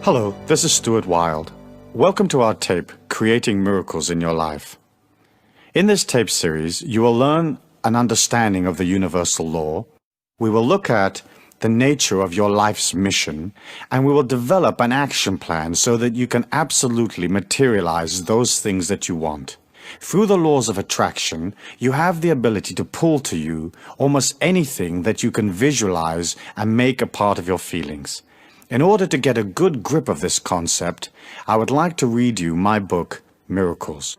Hello, this is Stuart Wilde. Welcome to our tape, Creating Miracles in Your Life. In this tape series, you will learn an understanding of the universal law. We will look at the nature of your life's mission, and we will develop an action plan so that you can absolutely materialize those things that you want. Through the laws of attraction, you have the ability to pull to you almost anything that you can visualize and make a part of your feelings. In order to get a good grip of this concept, I would like to read you my book, Miracles.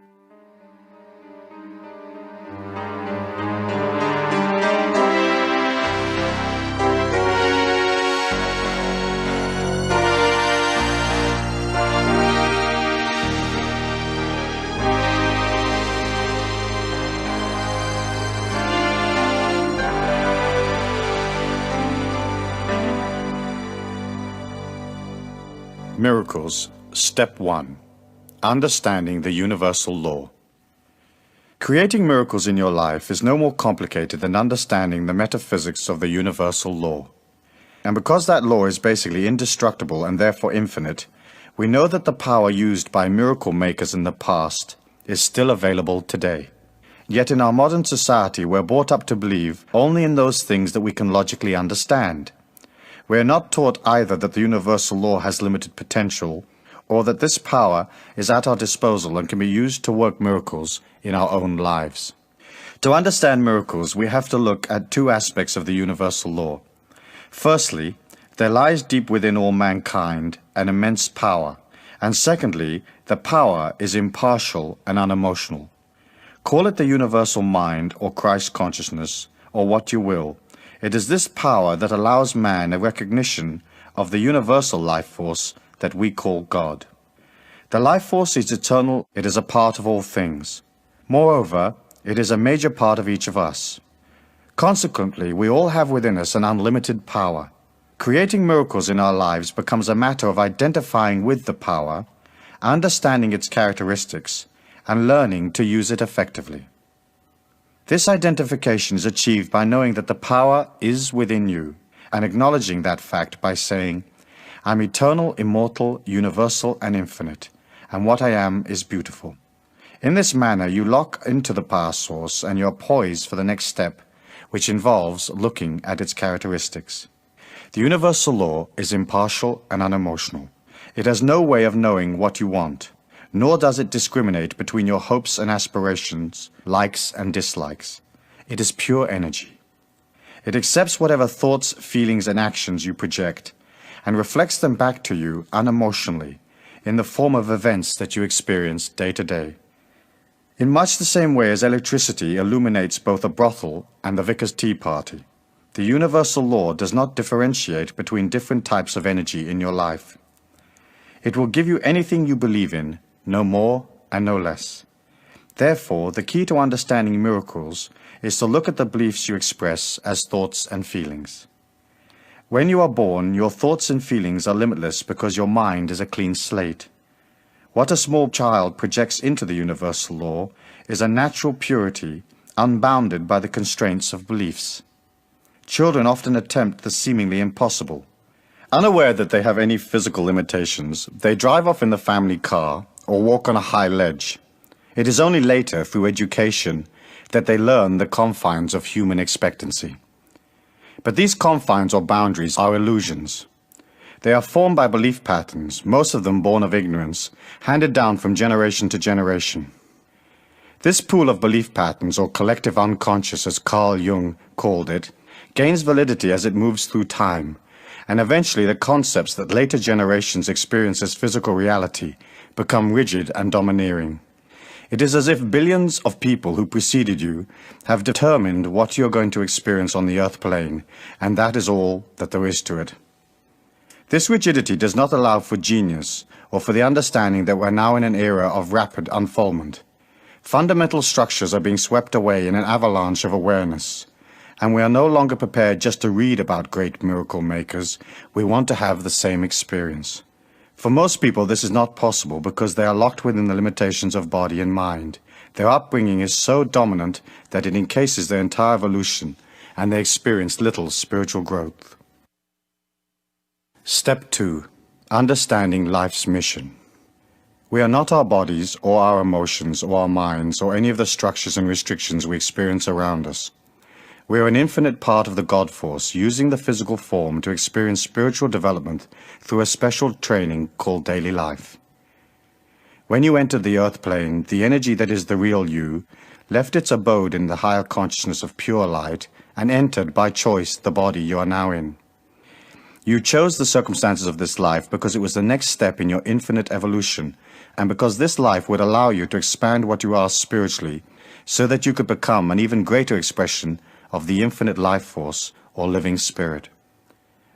Miracles, Step 1. Understanding the Universal Law. Creating miracles in your life is no more complicated than understanding the metaphysics of the universal law. And because that law is basically indestructible and therefore infinite, we know that the power used by miracle makers in the past is still available today. Yet in our modern society, we're brought up to believe only in those things that we can logically understand. We are not taught either that the universal law has limited potential, or that this power is at our disposal and can be used to work miracles in our own lives. To understand miracles, we have to look at two aspects of the universal law. Firstly, there lies deep within all mankind an immense power, and secondly, the power is impartial and unemotional. Call it the universal mind or Christ consciousness, or what you will. It is this power that allows man a recognition of the universal life force that we call God. The life force is eternal, it is a part of all things. Moreover, it is a major part of each of us. Consequently, we all have within us an unlimited power. Creating miracles in our lives becomes a matter of identifying with the power, understanding its characteristics, and learning to use it effectively. This identification is achieved by knowing that the power is within you, and acknowledging that fact by saying, I'm eternal, immortal, universal, and infinite, and what I am is beautiful. In this manner, you lock into the power source and you're poised for the next step, which involves looking at its characteristics. The universal law is impartial and unemotional. It has no way of knowing what you want, nor does it discriminate between your hopes and aspirations, likes and dislikes. It is pure energy. It accepts whatever thoughts, feelings, and actions you project, and reflects them back to you unemotionally, in the form of events that you experience day to day. In much the same way as electricity illuminates both a brothel and the vicar's tea party, the universal law does not differentiate between different types of energy in your life. It will give you anything you believe in, no more and no less. Therefore, the key to understanding miracles is to look at the beliefs you express as thoughts and feelings. When you are born, your thoughts and feelings are limitless because your mind is a clean slate. What a small child projects into the universal law is a natural purity, unbounded by the constraints of beliefs. Children often attempt the seemingly impossible. Unaware that they have any physical limitations, they drive off in the family car or walk on a high ledge. It is only later, through education, that they learn the confines of human expectancy. But these confines or boundaries are illusions. They are formed by belief patterns, most of them born of ignorance, handed down from generation to generation. This pool of belief patterns, or collective unconscious as Carl Jung called it, gains validity as it moves through time, and eventually the concepts that later generations experience as physical reality become rigid and domineering. It is as if billions of people who preceded you have determined what you're going to experience on the earth plane, and that is all that there is to it. This rigidity does not allow for genius or for the understanding that we're now in an era of rapid unfoldment. Fundamental structures are being swept away in an avalanche of awareness, and we are no longer prepared just to read about great miracle makers. We want to have the same experience. For most people, this is not possible because they are locked within the limitations of body and mind. Their upbringing is so dominant that it encases their entire evolution, and they experience little spiritual growth. Step 2. Understanding life's mission. We are not our bodies or our emotions or our minds or any of the structures and restrictions we experience around us. We are an infinite part of the God force, using the physical form to experience spiritual development through a special training called daily life. When you entered the earth plane, the energy that is the real you left its abode in the higher consciousness of pure light and entered by choice the body you are now in. You chose the circumstances of this life because it was the next step in your infinite evolution, and because this life would allow you to expand what you are spiritually, so that you could become an even greater expression of the infinite life force or living spirit.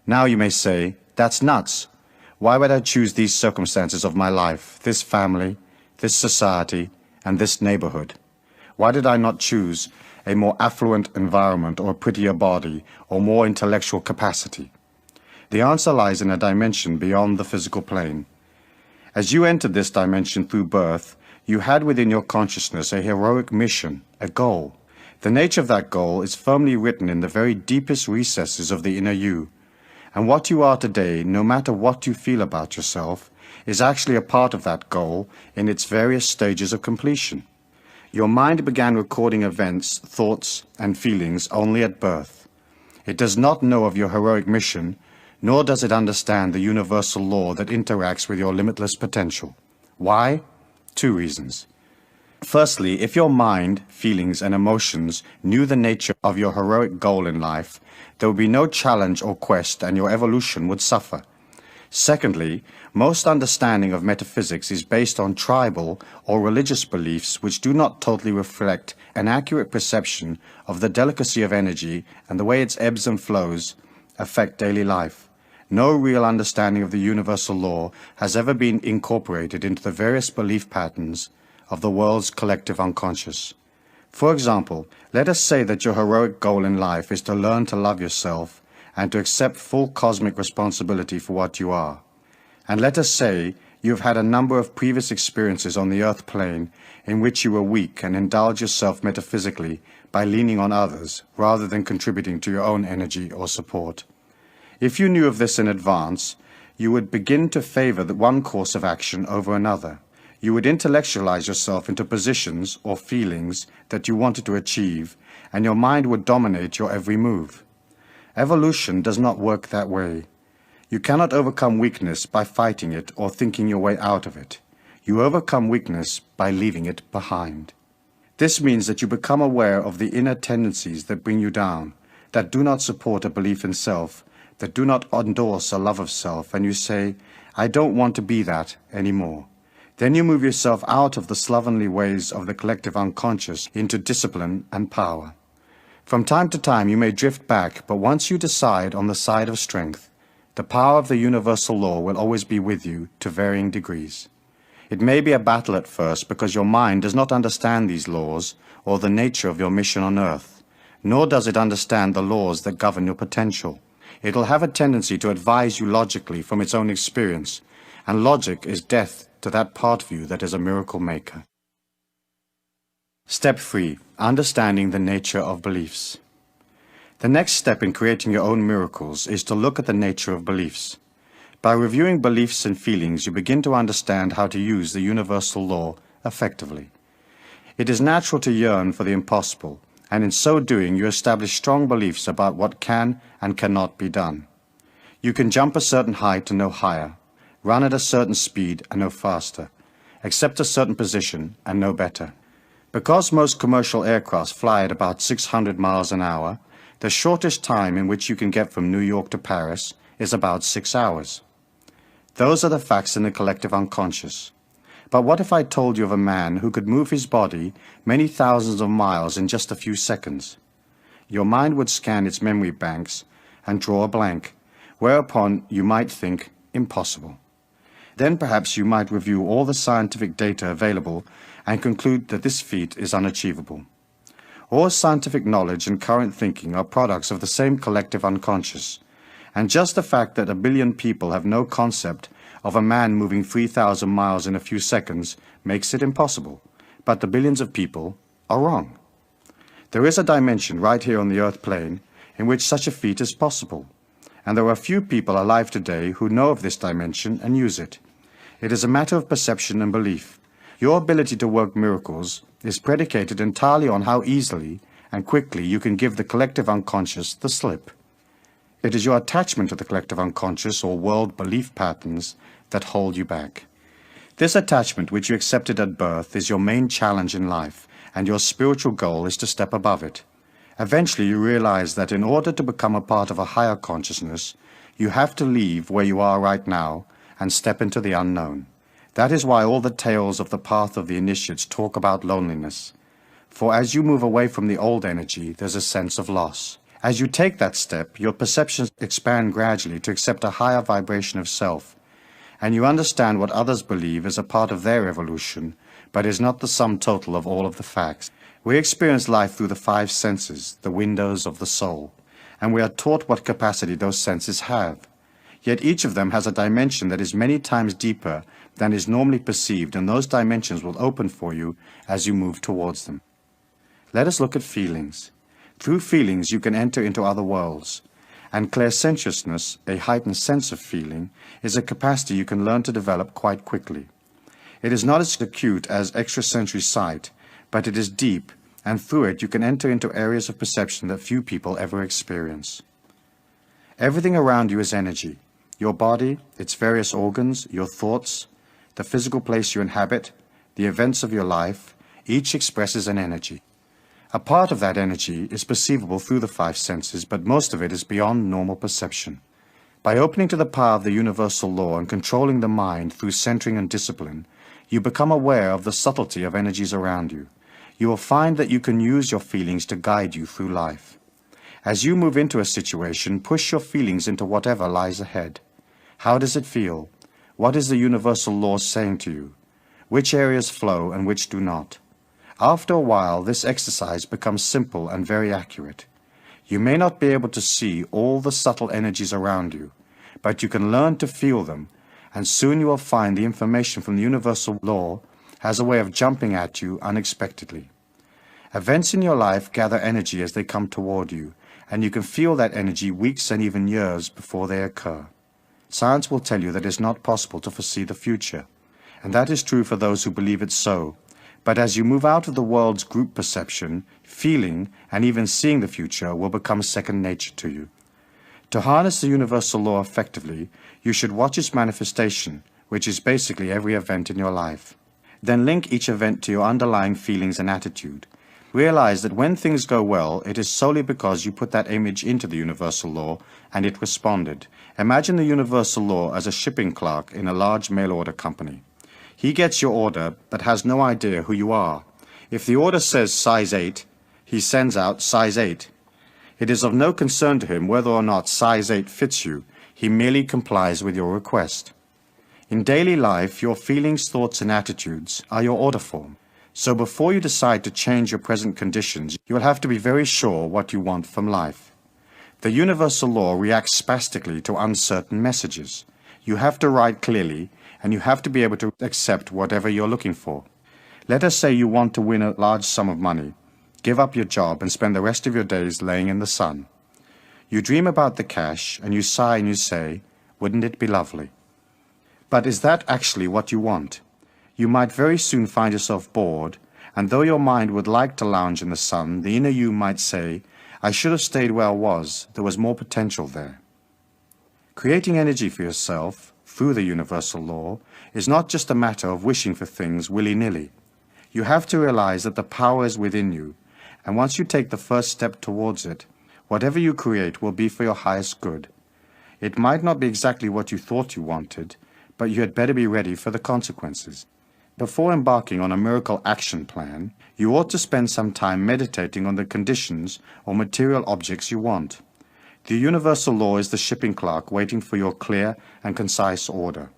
Now you may say, that's nuts. Why would I choose these circumstances of my life, this family, this society, and this neighborhood? Why did I not choose a more affluent environment or a prettier body or more intellectual capacity? The answer lies in a dimension beyond the physical plane. As you entered this dimension through birth, you had within your consciousness a heroic mission, a goal. The nature of that goal is firmly written in the very deepest recesses of the inner you. And what you are today, no matter what you feel about yourself, is actually a part of that goal in its various stages of completion. Your mind began recording events, thoughts, and feelings only at birth. It does not know of your heroic mission, nor does it understand the universal law that interacts with your limitless potential. Why? Two reasons. Firstly, if your mind, feelings, and emotions knew the nature of your heroic goal in life, there would be no challenge or quest, and your evolution would suffer. Secondly, most understanding of metaphysics is based on tribal or religious beliefs which do not totally reflect an accurate perception of the delicacy of energy and the way its ebbs and flows affect daily life. No real understanding of the universal law has ever been incorporated into the various belief patterns of the world's collective unconscious. For example, let us say that your heroic goal in life is to learn to love yourself and to accept full cosmic responsibility for what you are. And let us say you have had a number of previous experiences on the earth plane in which you were weak and indulge yourself metaphysically by leaning on others rather than contributing to your own energy or support. If you knew of this in advance, you would begin to favor the one course of action over another. You would intellectualize yourself into positions or feelings that you wanted to achieve, and your mind would dominate your every move. Evolution does not work that way. You cannot overcome weakness by fighting it or thinking your way out of it. You overcome weakness by leaving it behind. This means that you become aware of the inner tendencies that bring you down, that do not support a belief in self, that do not endorse a love of self, and you say, I don't want to be that anymore. Then you move yourself out of the slovenly ways of the collective unconscious into discipline and power. From time to time you may drift back, but once you decide on the side of strength, the power of the universal law will always be with you to varying degrees. It may be a battle at first because your mind does not understand these laws or the nature of your mission on earth, nor does it understand the laws that govern your potential. It will have a tendency to advise you logically from its own experience, and logic is death to that part of you that is a miracle maker. Step 3. Understanding the nature of beliefs. The next step in creating your own miracles is to look at the nature of beliefs. By reviewing beliefs and feelings, you begin to understand how to use the universal law effectively. It is natural to yearn for the impossible, and in so doing you establish strong beliefs about what can and cannot be done. You can jump a certain height and no higher, run at a certain speed and no faster, accept a certain position and no better. Because most commercial aircraft fly at about 600 miles an hour, the shortest time in which you can get from New York to Paris is about 6 hours. Those are the facts in the collective unconscious. But what if I told you of a man who could move his body many thousands of miles in just a few seconds? Your mind would scan its memory banks and draw a blank, whereupon you might think, impossible. Then perhaps you might review all the scientific data available and conclude that this feat is unachievable. All scientific knowledge and current thinking are products of the same collective unconscious, and just the fact that 1 billion people have no concept of a man moving 3,000 miles in a few seconds makes it impossible, but the billions of people are wrong. There is a dimension right here on the earth plane in which such a feat is possible, and there are few people alive today who know of this dimension and use it. It is a matter of perception and belief. Your ability to work miracles is predicated entirely on how easily and quickly you can give the collective unconscious the slip. It is your attachment to the collective unconscious or world belief patterns that hold you back. This attachment which you accepted at birth is your main challenge in life, and your spiritual goal is to step above it. Eventually you realize that in order to become a part of a higher consciousness, you have to leave where you are right now and step into the unknown. That is why all the tales of the path of the initiates talk about loneliness. For as you move away from the old energy, there's a sense of loss. As you take that step, your perceptions expand gradually to accept a higher vibration of self, and you understand what others believe is a part of their evolution, but is not the sum total of all of the facts. We experience life through the five senses, the windows of the soul, and we are taught what capacity those senses have. Yet each of them has a dimension that is many times deeper than is normally perceived, and those dimensions will open for you as you move towards them. Let us look at feelings. Through feelings you can enter into other worlds, and clairsentiousness, a heightened sense of feeling, is a capacity you can learn to develop quite quickly. It is not as acute as extrasensory sight, but it is deep, and through it you can enter into areas of perception that few people ever experience. Everything around you is energy. Your body, its various organs, your thoughts, the physical place you inhabit, the events of your life, each expresses an energy. A part of that energy is perceivable through the five senses, but most of it is beyond normal perception. By opening to the power of the universal law and controlling the mind through centering and discipline, you become aware of the subtlety of energies around you. You will find that you can use your feelings to guide you through life. As you move into a situation, push your feelings into whatever lies ahead. How does it feel? What is the universal law saying to you? Which areas flow and which do not? After a while, this exercise becomes simple and very accurate. You may not be able to see all the subtle energies around you, but you can learn to feel them, and soon you will find the information from the universal law has a way of jumping at you unexpectedly. Events in your life gather energy as they come toward you, and you can feel that energy weeks and even years before they occur. Science will tell you that it is not possible to foresee the future, and that is true for those who believe it so. But as you move out of the world's group perception, feeling and even seeing the future will become second nature to you. To harness the universal law effectively, you should watch its manifestation, which is basically every event in your life. Then link each event to your underlying feelings and attitude. Realize that when things go well, it is solely because you put that image into the universal law and it responded. Imagine the universal law as a shipping clerk in a large mail order company. He gets your order, but has no idea who you are. If the order says size 8, he sends out size 8. It is of no concern to him whether or not size 8 fits you. He merely complies with your request. In daily life, your feelings, thoughts, and attitudes are your order form. So before you decide to change your present conditions, you will have to be very sure what you want from life. The universal law reacts spastically to uncertain messages. You have to write clearly, and you have to be able to accept whatever you're looking for. Let us say you want to win a large sum of money, give up your job and spend the rest of your days laying in the sun. You dream about the cash and you sigh and you say, wouldn't it be lovely? But is that actually what you want? You might very soon find yourself bored, and though your mind would like to lounge in the sun, the inner you might say, I should have stayed where I was, there was more potential there. Creating energy for yourself, through the universal law, is not just a matter of wishing for things willy-nilly. You have to realize that the power is within you, and once you take the first step towards it, whatever you create will be for your highest good. It might not be exactly what you thought you wanted, but you had better be ready for the consequences. Before embarking on a miracle action plan, you ought to spend some time meditating on the conditions or material objects you want. The universal law is the shipping clerk waiting for your clear and concise order.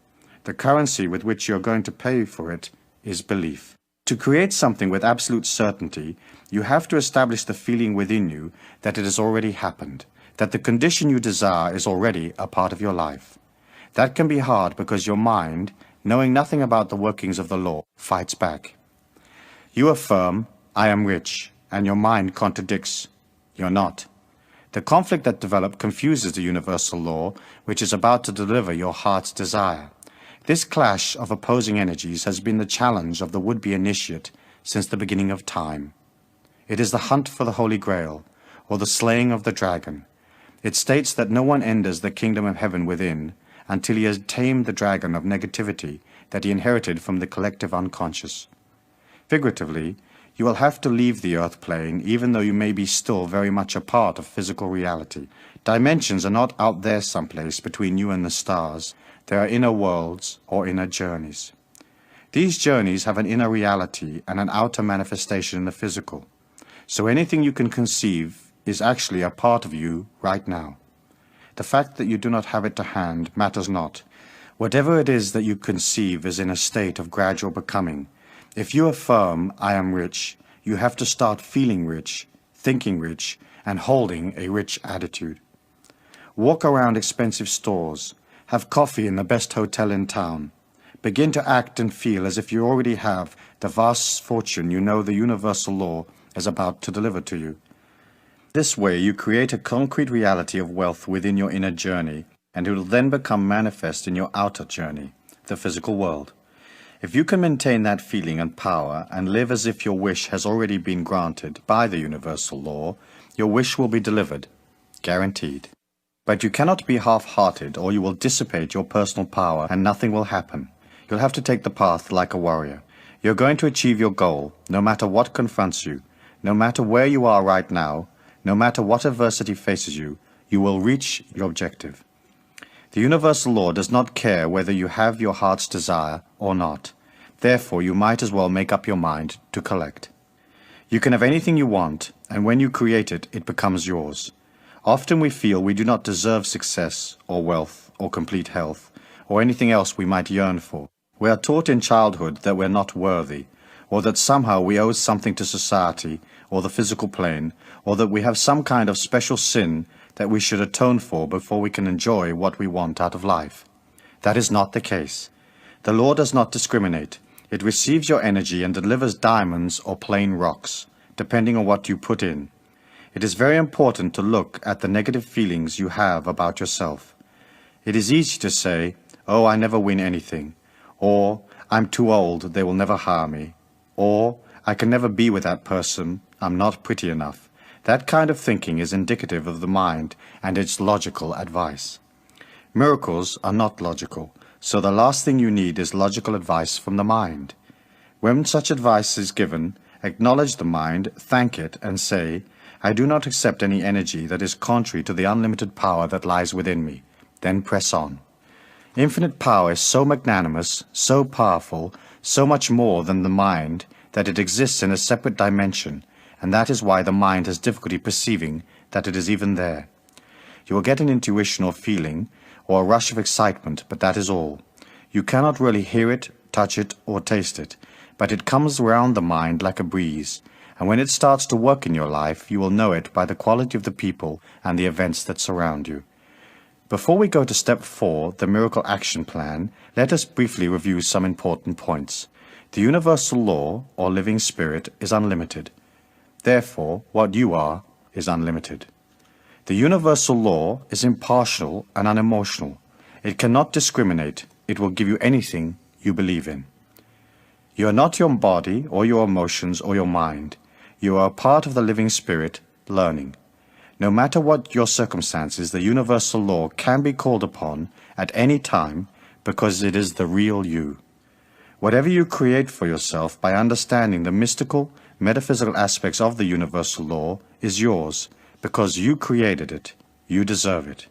The currency with which you are going to pay for it is belief. To create something with absolute certainty, you have to establish the feeling within you that it has already happened, that the condition you desire is already a part of your life. That can be hard because your mind, knowing nothing about the workings of the law, fights back. You affirm, I am rich, and your mind contradicts, you're not. The conflict that developed confuses the universal law, which is about to deliver your heart's desire. This clash of opposing energies has been the challenge of the would-be initiate since the beginning of time. It is the hunt for the Holy Grail, or the slaying of the dragon. It states that no one enters the kingdom of heaven within until he has tamed the dragon of negativity that he inherited from the collective unconscious. Figuratively, you will have to leave the earth plane even though you may be still very much a part of physical reality. Dimensions are not out there someplace between you and the stars. They are inner worlds or inner journeys. These journeys have an inner reality and an outer manifestation in the physical. So anything you can conceive is actually a part of you right now. The fact that you do not have it to hand matters not. Whatever it is that you conceive is in a state of gradual becoming. If you affirm, I am rich, you have to start feeling rich, thinking rich, and holding a rich attitude. Walk around expensive stores. Have coffee in the best hotel in town. Begin to act and feel as if you already have the vast fortune you know the universal law is about to deliver to you. This way you create a concrete reality of wealth within your inner journey, and it will then become manifest in your outer journey, the physical world. If you can maintain that feeling and power and live as if your wish has already been granted by the universal law, your wish will be delivered, guaranteed. But you cannot be half-hearted or you will dissipate your personal power and nothing will happen. You'll have to take the path like a warrior. You're going to achieve your goal, no matter what confronts you, no matter where you are right now, no matter what adversity faces you, you will reach your objective. The universal law does not care whether you have your heart's desire or not. Therefore, you might as well make up your mind to collect. You can have anything you want, and when you create it, it becomes yours. Often we feel we do not deserve success, or wealth, or complete health, or anything else we might yearn for. We are taught in childhood that we're not worthy, or that somehow we owe something to society, or the physical plane, or that we have some kind of special sin that we should atone for before we can enjoy what we want out of life. That is not the case. The law does not discriminate. It receives your energy and delivers diamonds or plain rocks, depending on what you put in. It is very important to look at the negative feelings you have about yourself. It is easy to say, oh, I never win anything, or I'm too old, they will never hire me, or I can never be with that person, I'm not pretty enough. That kind of thinking is indicative of the mind and its logical advice. Miracles are not logical, so the last thing you need is logical advice from the mind. When such advice is given, acknowledge the mind, thank it, and say, I do not accept any energy that is contrary to the unlimited power that lies within me. Then press on. Infinite power is so magnanimous, so powerful, so much more than the mind, that it exists in a separate dimension, and that is why the mind has difficulty perceiving that it is even there. You will get an intuition or feeling, or a rush of excitement, but that is all. You cannot really hear it, touch it, or taste it, but it comes around the mind like a breeze, and when it starts to work in your life, you will know it by the quality of the people and the events that surround you. Before we go to step 4, the Miracle Action Plan, let us briefly review some important points. The universal law, or living spirit, is unlimited. Therefore, what you are is unlimited. The universal law is impartial and unemotional. It cannot discriminate. It will give you anything you believe in. You are not your body or your emotions or your mind. You are a part of the living spirit, learning. No matter what your circumstances, the universal law can be called upon at any time because it is the real you. Whatever you create for yourself by understanding the mystical, metaphysical aspects of the universal law is yours, because you created it. You deserve it.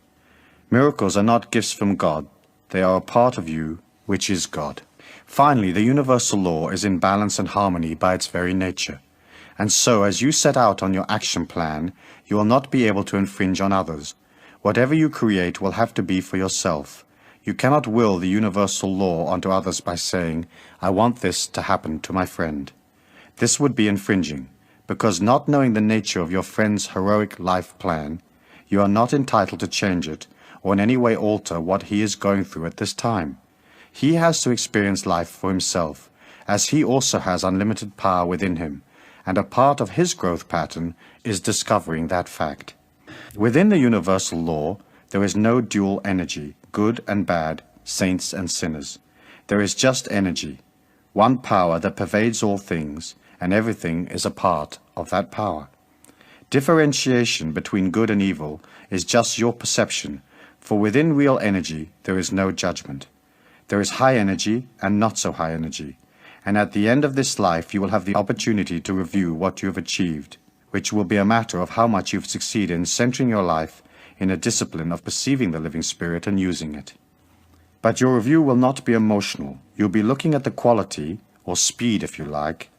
Miracles are not gifts from God. They are a part of you, which is God. Finally, the universal law is in balance and harmony by its very nature. And so, as you set out on your action plan, you will not be able to infringe on others. Whatever you create will have to be for yourself. You cannot will the universal law onto others by saying, I want this to happen to my friend. This would be infringing, because not knowing the nature of your friend's heroic life plan, you are not entitled to change it or in any way alter what he is going through at this time. He has to experience life for himself, as he also has unlimited power within him, and a part of his growth pattern is discovering that fact. Within the universal law, there is no dual energy, good and bad, saints and sinners. There is just energy, one power that pervades all things, and everything is a part of that power. Differentiation between good and evil is just your perception, for within real energy there is no judgment. There is high energy and not so high energy, and at the end of this life you will have the opportunity to review what you have achieved, which will be a matter of how much you've succeeded in centering your life in a discipline of perceiving the living spirit and using it. But your review will not be emotional. You'll be looking at the quality, or speed if you like,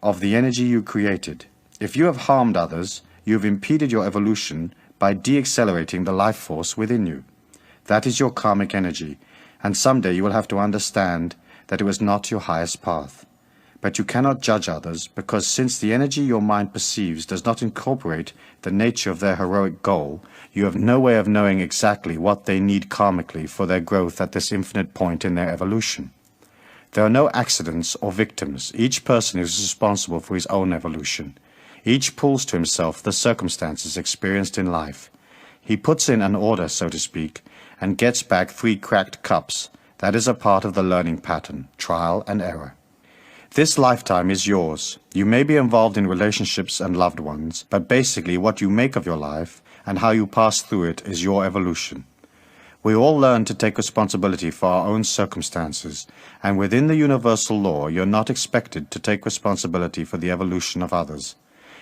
of the energy you created. If you have harmed others, you have impeded your evolution by de-accelerating the life force within you. That is your karmic energy, and someday you will have to understand that it was not your highest path. But you cannot judge others, because since the energy your mind perceives does not incorporate the nature of their heroic goal, you have no way of knowing exactly what they need karmically for their growth at this infinite point in their evolution. There are no accidents or victims. Each person is responsible for his own evolution. Each pulls to himself the circumstances experienced in life. He puts in an order, so to speak, and gets back 3 cracked cups. That is a part of the learning pattern, trial and error. This lifetime is yours. You may be involved in relationships and loved ones, but basically what you make of your life and how you pass through it is your evolution. We all learn to take responsibility for our own circumstances, and within the universal law you're not expected to take responsibility for the evolution of others.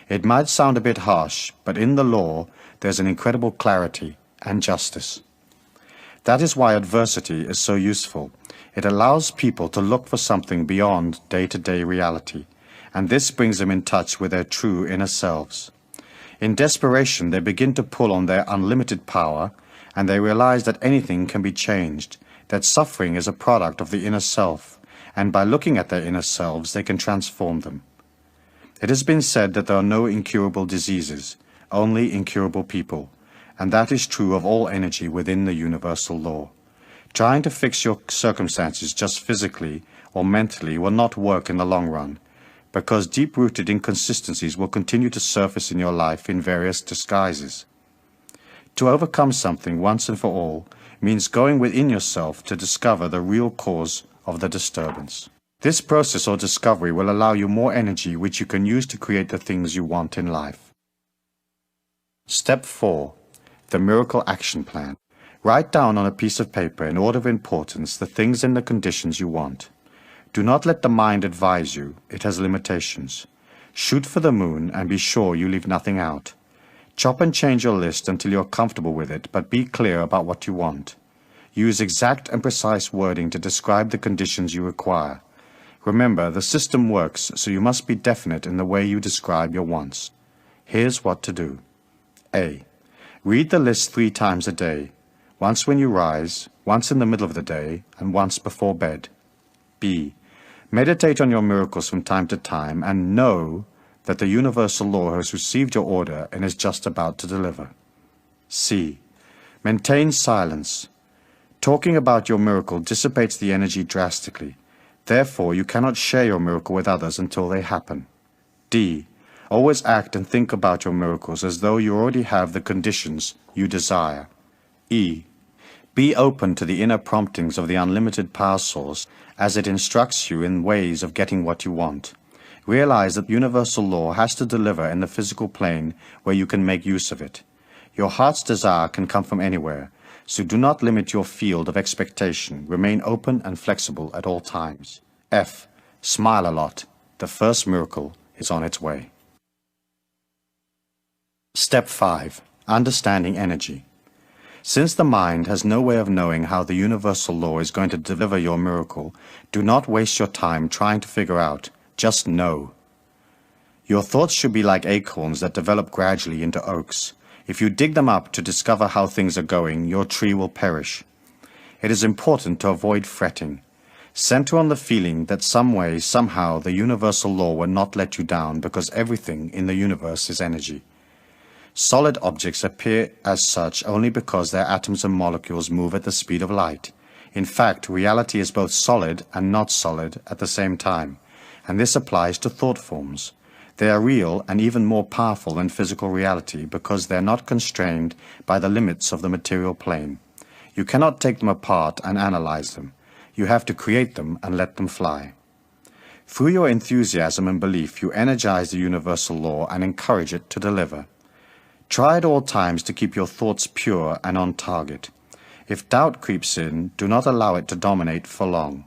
It might sound a bit harsh, but in the law there's an incredible clarity and justice. That is why adversity is so useful. It allows people to look for something beyond day-to-day reality, and this brings them in touch with their true inner selves. In desperation, they begin to pull on their unlimited power, and they realize that anything can be changed, that suffering is a product of the inner self, and by looking at their inner selves, they can transform them. It has been said that there are no incurable diseases, only incurable people, and that is true of all energy within the universal law. Trying to fix your circumstances just physically or mentally will not work in the long run, because deep-rooted inconsistencies will continue to surface in your life in various disguises. To overcome something once and for all means going within yourself to discover the real cause of the disturbance. This process or discovery will allow you more energy which you can use to create the things you want in life. Step 4. The Miracle Action Plan. Write down on a piece of paper in order of importance the things and the conditions you want. Do not let the mind advise you. It has limitations. Shoot for the moon and be sure you leave nothing out. Chop and change your list until you're comfortable with it, but be clear about what you want. Use exact and precise wording to describe the conditions you require. Remember, the system works, so you must be definite in the way you describe your wants. Here's what to do. A. Read the list 3 times a day. Once when you rise, once in the middle of the day, and once before bed. B. Meditate on your miracles from time to time and know that the universal law has received your order and is just about to deliver. C. Maintain silence. Talking about your miracle dissipates the energy drastically. Therefore, you cannot share your miracle with others until they happen. D. Always act and think about your miracles as though you already have the conditions you desire. E. Be open to the inner promptings of the unlimited power source as it instructs you in ways of getting what you want. Realize that universal law has to deliver in the physical plane where you can make use of it. Your heart's desire can come from anywhere, so do not limit your field of expectation. Remain open and flexible at all times. F. Smile a lot. The first miracle is on its way. Step 5. Understanding energy. Since the mind has no way of knowing how the universal law is going to deliver your miracle, do not waste your time trying to figure out. Just know. Your thoughts should be like acorns that develop gradually into oaks. If you dig them up to discover how things are going, your tree will perish. It is important to avoid fretting. Center on the feeling that some way, somehow, the universal law will not let you down because everything in the universe is energy. Solid objects appear as such only because their atoms and molecules move at the speed of light. In fact, reality is both solid and not solid at the same time, and this applies to thought forms. They are real and even more powerful than physical reality because they are not constrained by the limits of the material plane. You cannot take them apart and analyze them. You have to create them and let them fly. Through your enthusiasm and belief, you energize the universal law and encourage it to deliver. Try at all times to keep your thoughts pure and on target. If doubt creeps in, do not allow it to dominate for long.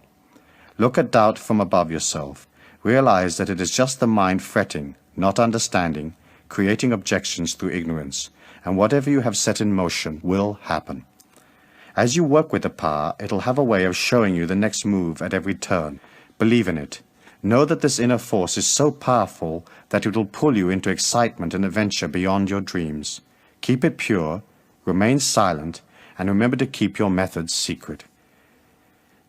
Look at doubt from above yourself. Realize that it is just the mind fretting, not understanding, creating objections through ignorance, and whatever you have set in motion will happen. As you work with the power, it'll have a way of showing you the next move at every turn. Believe in it. Know that this inner force is so powerful that it will pull you into excitement and adventure beyond your dreams. Keep it pure, remain silent, and remember to keep your methods secret.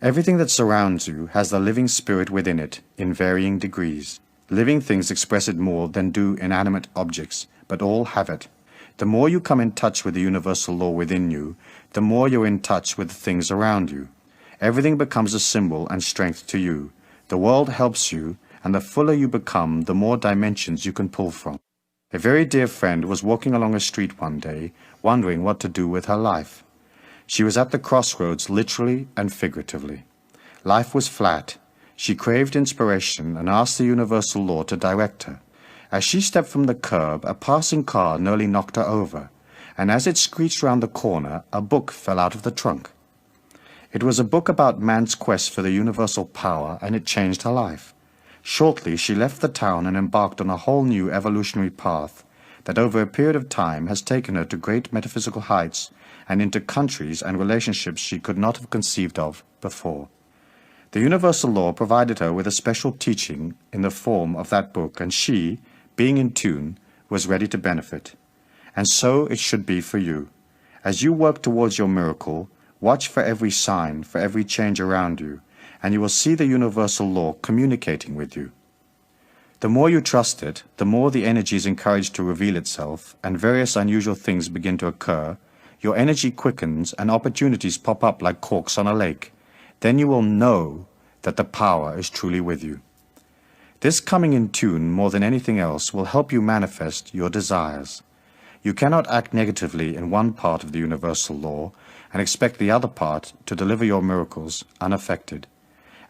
Everything that surrounds you has the living spirit within it in varying degrees. Living things express it more than do inanimate objects, but all have it. The more you come in touch with the universal law within you, the more you're in touch with the things around you. Everything becomes a symbol and strength to you. The world helps you, and the fuller you become, the more dimensions you can pull from. A very dear friend was walking along a street one day, wondering what to do with her life. She was at the crossroads literally and figuratively. Life was flat. She craved inspiration and asked the universal law to direct her. As she stepped from the curb, a passing car nearly knocked her over, and as it screeched round the corner, a book fell out of the trunk. It was a book about man's quest for the universal power, and it changed her life. Shortly, she left the town and embarked on a whole new evolutionary path that over a period of time has taken her to great metaphysical heights and into countries and relationships she could not have conceived of before. The universal law provided her with a special teaching in the form of that book, and she, being in tune, was ready to benefit. And so it should be for you. As you work towards your miracle, watch for every sign, for every change around you, and you will see the universal law communicating with you. The more you trust it, the more the energy is encouraged to reveal itself, and various unusual things begin to occur. Your energy quickens, and opportunities pop up like corks on a lake. Then you will know that the power is truly with you. This coming in tune, more than anything else, will help you manifest your desires. You cannot act negatively in one part of the universal law and expect the other part to deliver your miracles unaffected.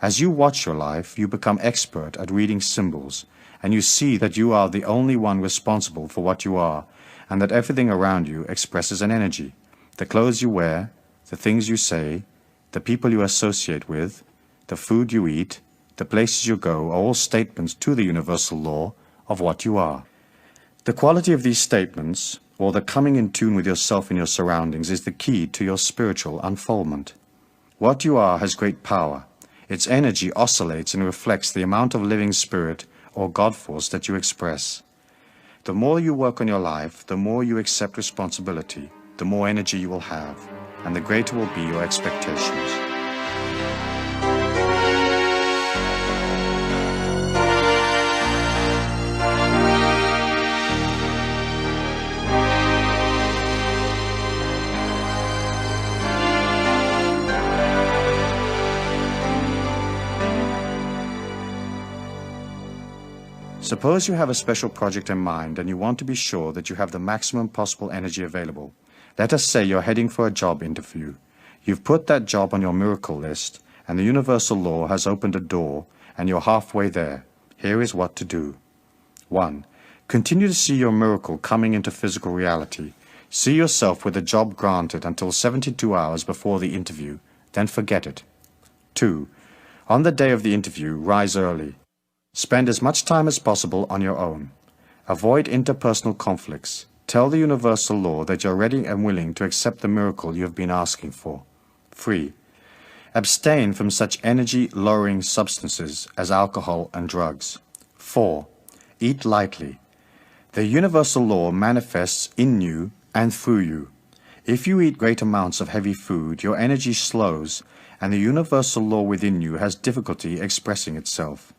As you watch your life, you become expert at reading symbols, and you see that you are the only one responsible for what you are, and that everything around you expresses an energy. The clothes you wear, the things you say, the people you associate with, the food you eat, the places you go are all statements to the universal law of what you are. The quality of these statements, or the coming in tune with yourself and your surroundings, is the key to your spiritual unfoldment. What you are has great power. Its energy oscillates and reflects the amount of living spirit or God force that you express. The more you work on your life, the more you accept responsibility, the more energy you will have, and the greater will be your expectations. Suppose you have a special project in mind and you want to be sure that you have the maximum possible energy available. Let us say you're heading for a job interview. You've put that job on your miracle list, and the universal law has opened a door, and you're halfway there. Here is what to do. 1. Continue to see your miracle coming into physical reality. See yourself with the job granted until 72 hours before the interview, then forget it. 2. On the day of the interview, rise early. Spend as much time as possible on your own. Avoid interpersonal conflicts. Tell the universal law that you're ready and willing to accept the miracle you have been asking for. 3. Abstain from such energy-lowering substances as alcohol and drugs. 4. Eat lightly. The universal law manifests in you and through you. If you eat great amounts of heavy food, your energy slows, and the universal law within you has difficulty expressing itself.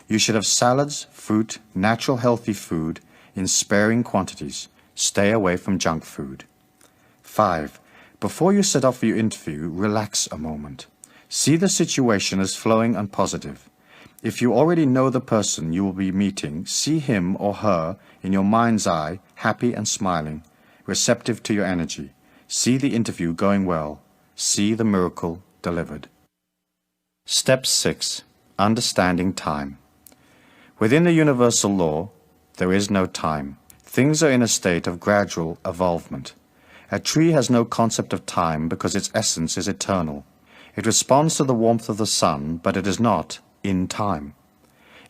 You should have salads, fruit, natural healthy food in sparing quantities. Stay away from junk food. 5. Before you set off for your interview, relax a moment. See the situation as flowing and positive. If you already know the person you will be meeting, see him or her in your mind's eye, happy and smiling, receptive to your energy. See the interview going well. See the miracle delivered. Step 6. Understanding time. Within the universal law, there is no time. Things are in a state of gradual evolvement. A tree has no concept of time because its essence is eternal. It responds to the warmth of the sun, but it is not in time.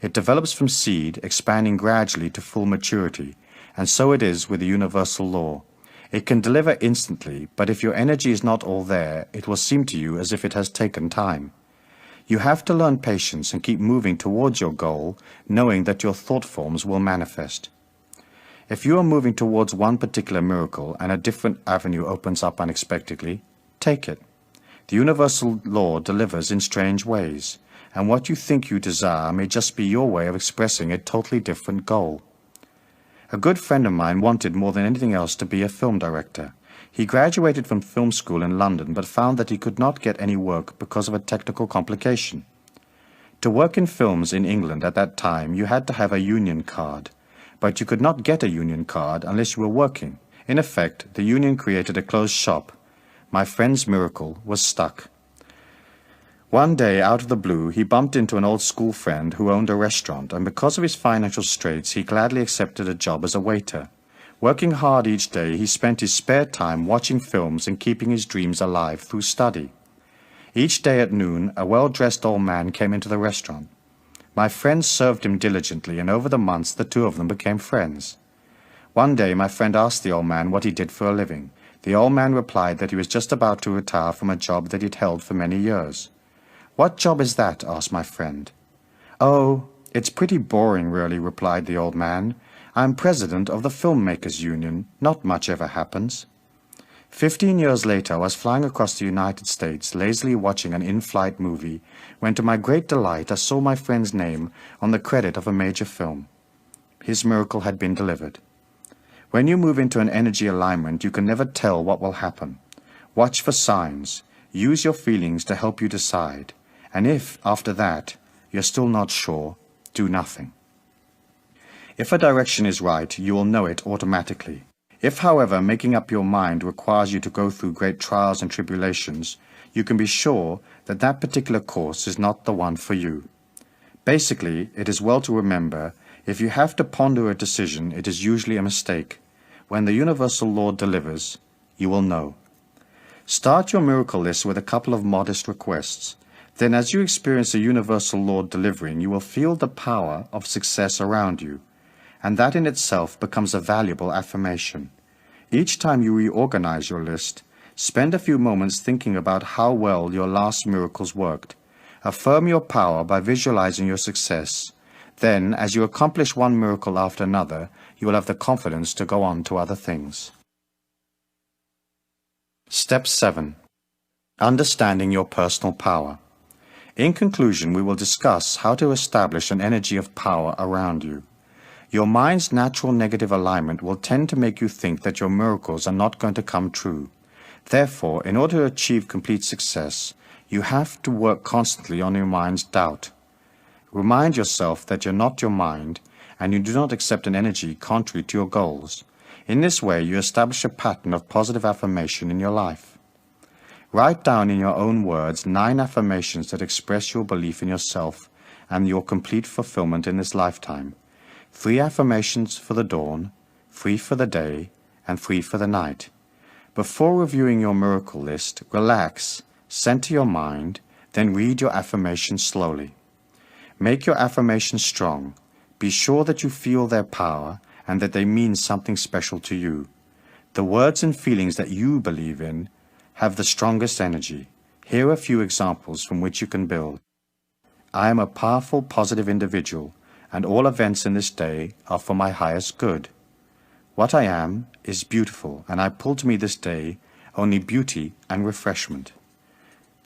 It develops from seed, expanding gradually to full maturity, and so it is with the universal law. It can deliver instantly, but if your energy is not all there, it will seem to you as if it has taken time. You have to learn patience and keep moving towards your goal, knowing that your thought forms will manifest. If you are moving towards one particular miracle and a different avenue opens up unexpectedly, take it. The universal law delivers in strange ways, and what you think you desire may just be your way of expressing a totally different goal. A good friend of mine wanted more than anything else to be a film director. He graduated from film school in London but found that he could not get any work because of a technical complication. To work in films in England at that time, you had to have a union card, but you could not get a union card unless you were working. In effect, the union created a closed shop. My friend's miracle was stuck. One day, out of the blue, he bumped into an old school friend who owned a restaurant, and because of his financial straits, he gladly accepted a job as a waiter. Working hard each day, he spent his spare time watching films and keeping his dreams alive through study. Each day at noon, a well-dressed old man came into the restaurant. My friend served him diligently, and over the months, the two of them became friends. One day, my friend asked the old man what he did for a living. The old man replied that he was just about to retire from a job that he'd held for many years. "What job is that?" asked my friend. "Oh, it's pretty boring, really," replied the old man. "I'm president of the Filmmakers' Union. Not much ever happens." 15 years later, I was flying across the United States, lazily watching an in-flight movie, when to my great delight I saw my friend's name on the credit of a major film. His miracle had been delivered. When you move into an energy alignment, you can never tell what will happen. Watch for signs. Use your feelings to help you decide. And if, after that, you're still not sure, do nothing. If a direction is right, you will know it automatically. If, however, making up your mind requires you to go through great trials and tribulations, you can be sure that that particular course is not the one for you. Basically, it is well to remember, if you have to ponder a decision, it is usually a mistake. When the universal law delivers, you will know. Start your miracle list with a couple of modest requests. Then as you experience the universal law delivering, you will feel the power of success around you, and that in itself becomes a valuable affirmation. Each time you reorganize your list, spend a few moments thinking about how well your last miracles worked. Affirm your power by visualizing your success. Then, as you accomplish one miracle after another, you will have the confidence to go on to other things. Step 7. Understanding your personal power. In conclusion, we will discuss how to establish an energy of power around you. Your mind's natural negative alignment will tend to make you think that your miracles are not going to come true. Therefore, in order to achieve complete success, you have to work constantly on your mind's doubt. Remind yourself that you're not your mind, and you do not accept an energy contrary to your goals. In this way, you establish a pattern of positive affirmation in your life. Write down in your own words 9 affirmations that express your belief in yourself and your complete fulfillment in this lifetime. 3 affirmations for the dawn, 3 for the day, and 3 for the night. Before reviewing your miracle list, relax, center your mind, then read your affirmations slowly. Make your affirmations strong. Be sure that you feel their power and that they mean something special to you. The words and feelings that you believe in have the strongest energy. Here are a few examples from which you can build. I am a powerful, positive individual, and all events in this day are for my highest good. What I am is beautiful, and I pull to me this day only beauty and refreshment.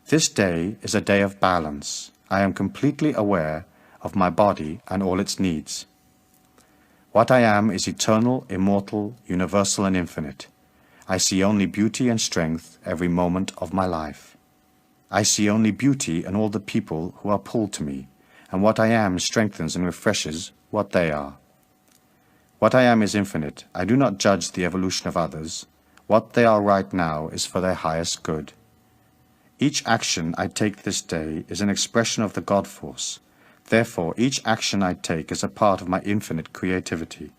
This day is a day of balance. I am completely aware of my body and all its needs. What I am is eternal, immortal, universal, and infinite. I see only beauty and strength every moment of my life. I see only beauty in all the people who are pulled to me, and what I am strengthens and refreshes what they are. What I am is infinite. I do not judge the evolution of others. What they are right now is for their highest good. Each action I take this day is an expression of the God force. Therefore, each action I take is a part of my infinite creativity.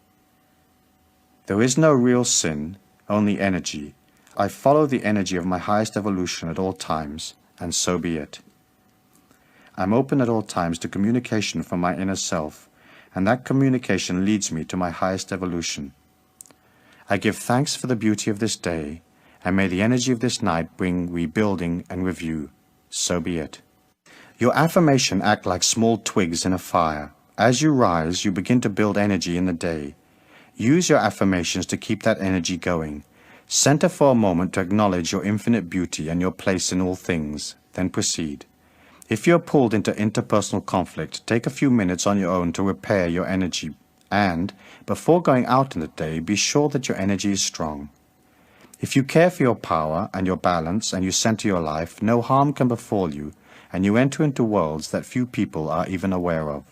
There is no real sin, only energy. I follow the energy of my highest evolution at all times, and so be it. I'm open at all times to communication from my inner self, and that communication leads me to my highest evolution. I give thanks for the beauty of this day, and may the energy of this night bring rebuilding and review. So be it. Your affirmation act like small twigs in a fire. As you rise, you begin to build energy in the day. Use your affirmations to keep that energy going. Center for a moment to acknowledge your infinite beauty and your place in all things, then proceed. If you're pulled into interpersonal conflict, take a few minutes on your own to repair your energy, and, before going out in the day, be sure that your energy is strong. If you care for your power and your balance and you center your life, no harm can befall you, and you enter into worlds that few people are even aware of.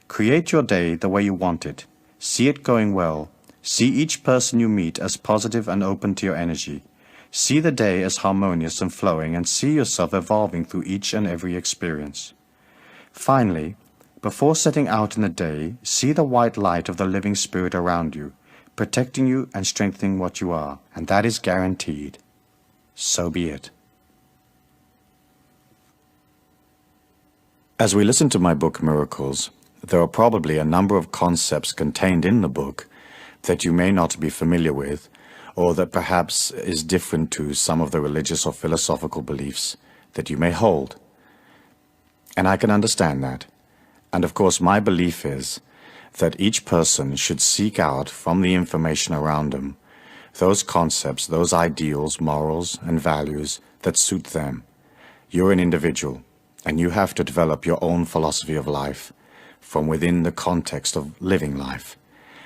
Create your day the way you want it. See it going well. See each person you meet as positive and open to your energy. See the day as harmonious and flowing, and see yourself evolving through each and every experience. Finally, before setting out in the day, see the white light of the living spirit around you, protecting you and strengthening what you are, and that is guaranteed. So be it. As we listen to my book, Miracles, there are probably a number of concepts contained in the book that you may not be familiar with, or that perhaps is different to some of the religious or philosophical beliefs that you may hold. And I can understand that. And of course, my belief is that each person should seek out from the information around them those concepts, those ideals, morals, and values that suit them. You're an individual, and you have to develop your own philosophy of life from within the context of living life.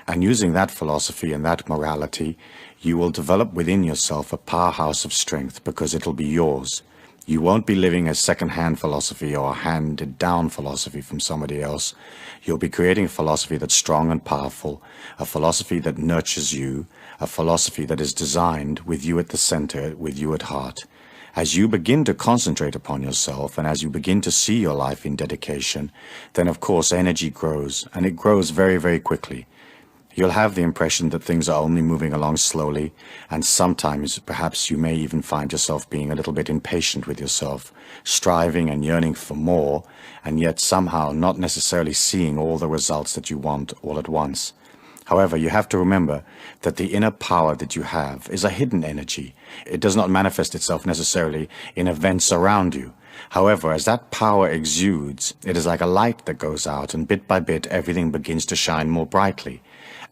And using that philosophy and that morality, you will develop within yourself a powerhouse of strength, because it'll be yours. You won't be living a second-hand philosophy or a handed-down philosophy from somebody else. You'll be creating a philosophy that's strong and powerful, a philosophy that nurtures you, a philosophy that is designed with you at the center, with you at heart. As you begin to concentrate upon yourself, and as you begin to see your life in dedication, then of course energy grows, and it grows very, very quickly. You'll have the impression that things are only moving along slowly, and sometimes perhaps you may even find yourself being a little bit impatient with yourself, striving and yearning for more, and yet somehow not necessarily seeing all the results that you want all at once. However, you have to remember that the inner power that you have is a hidden energy. It does not manifest itself necessarily in events around you. However, as that power exudes, it is like a light that goes out, and bit by bit everything begins to shine more brightly.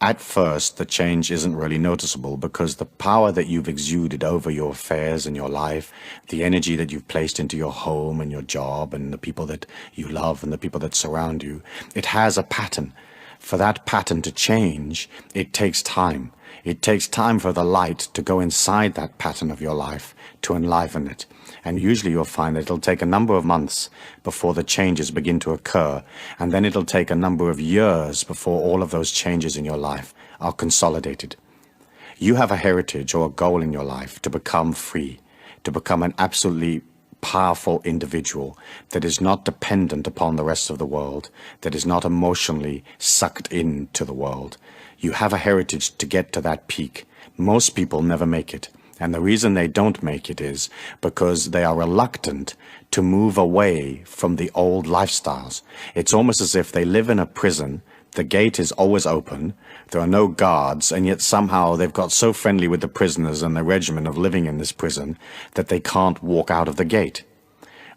At first, the change isn't really noticeable, because the power that you've exuded over your affairs and your life, the energy that you've placed into your home and your job and the people that you love and the people that surround you, it has a pattern. For that pattern to change, it takes time. It takes time for the light to go inside that pattern of your life, to enliven it. And usually you'll find that it'll take a number of months before the changes begin to occur, and then it'll take a number of years before all of those changes in your life are consolidated. You have a heritage or a goal in your life to become free, to become an absolutely powerful individual that is not dependent upon the rest of the world, that is not emotionally sucked into the world. You have a heritage to get to that peak. Most people never make it. And the reason they don't make it is because they are reluctant to move away from the old lifestyles. It's almost as if they live in a prison. The gate is always open. There are no guards, and yet somehow they've got so friendly with the prisoners and the regimen of living in this prison that they can't walk out of the gate.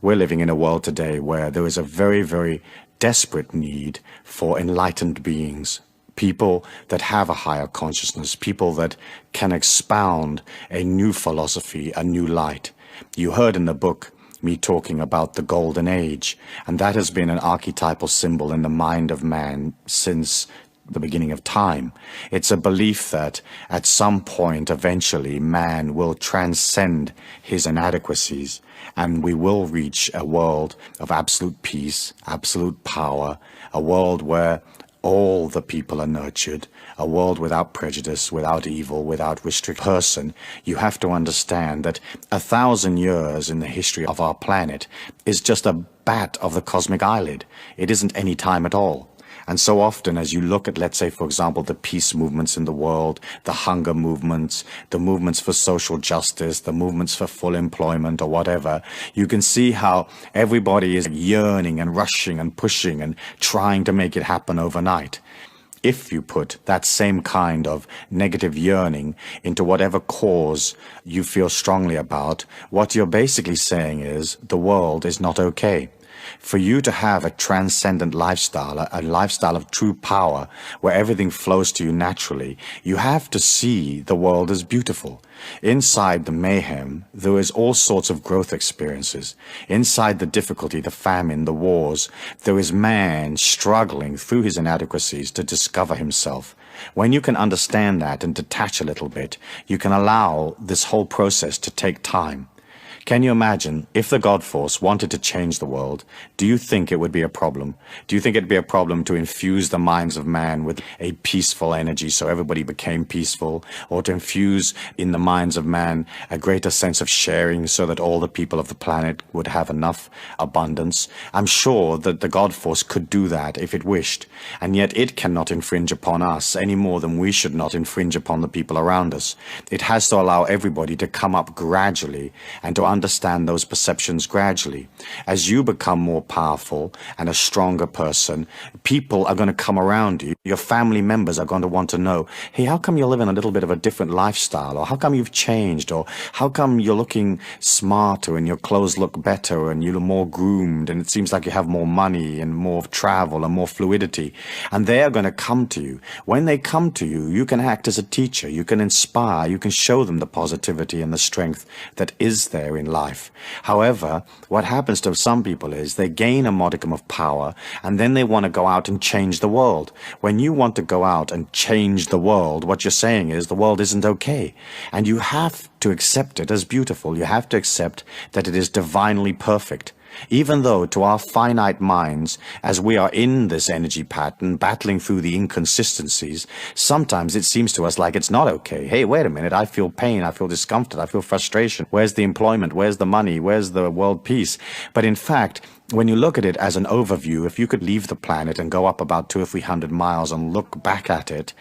We're living in a world today where there is a very, very desperate need for enlightened beings. People that have a higher consciousness, people that can expound a new philosophy, a new light. You heard in the book me talking about the golden age, and that has been an archetypal symbol in the mind of man since the beginning of time. It's a belief that at some point, eventually, man will transcend his inadequacies and we will reach a world of absolute peace, absolute power, a world where all the people are nurtured, a world without prejudice, without evil, without restriction. Person, you have to understand that 1,000 years in the history of our planet is just a bat of the cosmic eyelid. It isn't any time at all. And so often as you look at, let's say, for example, the peace movements in the world, the hunger movements, the movements for social justice, the movements for full employment or whatever, you can see how everybody is yearning and rushing and pushing and trying to make it happen overnight. If you put that same kind of negative yearning into whatever cause you feel strongly about, what you're basically saying is the world is not okay. For you to have a transcendent lifestyle, a lifestyle of true power, where everything flows to you naturally, you have to see the world as beautiful. Inside the mayhem, there is all sorts of growth experiences. Inside the difficulty, the famine, the wars, there is man struggling through his inadequacies to discover himself. When you can understand that and detach a little bit, you can allow this whole process to take time. Can you imagine if the God Force wanted to change the world? Do you think it would be a problem? Do you think it'd be a problem to infuse the minds of man with a peaceful energy so everybody became peaceful? Or to infuse in the minds of man a greater sense of sharing so that all the people of the planet would have enough abundance? I'm sure that the God Force could do that if it wished. And yet it cannot infringe upon us any more than we should not infringe upon the people around us. It has to allow everybody to come up gradually and to understand those perceptions gradually. As you become more powerful and a stronger person, people are going to come around you. Your family members are going to want to know, hey, how come you're living a little bit of a different lifestyle? Or how come you've changed? Or how come you're looking smarter and your clothes look better and you're more groomed and it seems like you have more money and more travel and more fluidity? And they are going to come to you. When they come to you, you can act as a teacher. You can inspire. You can show them the positivity and the strength that is there in life. However, what happens to some people is they gain a modicum of power and then they want to go out and change the world. When you want to go out and change the world, what you're saying is the world isn't okay. And you have to accept it as beautiful. You have to accept that it is divinely perfect. Even though to our finite minds, as we are in this energy pattern, battling through the inconsistencies, sometimes it seems to us like it's not okay. Hey, wait a minute, I feel pain, I feel discomfort, I feel frustration. Where's the employment? Where's the money? Where's the world peace? But in fact, when you look at it as an overview, if you could leave the planet and go up about 200 or 300 miles and look back at it,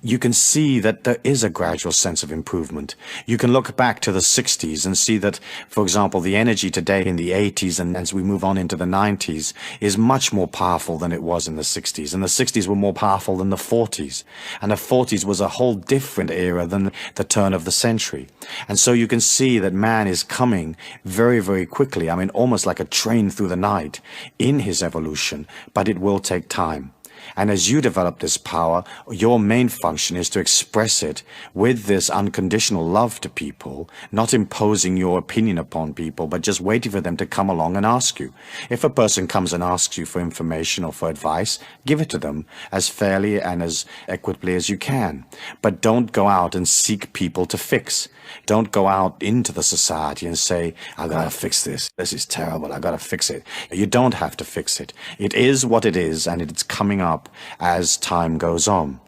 you can see that there is a gradual sense of improvement. You can look back to the 60s and see that, for example, the energy today in the 80s and as we move on into the 90s is much more powerful than it was in the 60s. And the 60s were more powerful than the 40s. And the 40s was a whole different era than the turn of the century. And so you can see that man is coming very, very quickly. I mean, almost like a train through the night in his evolution, but it will take time. And as you develop this power, your main function is to express it with this unconditional love to people, not imposing your opinion upon people, but just waiting for them to come along and ask you. If a person comes and asks you for information or for advice, give it to them as fairly and as equitably as you can. But don't go out and seek people to fix. Don't go out into the society and say, I gotta fix this. This is terrible. I gotta fix it. You don't have to fix it. It is what it is, and it's coming up as time goes on.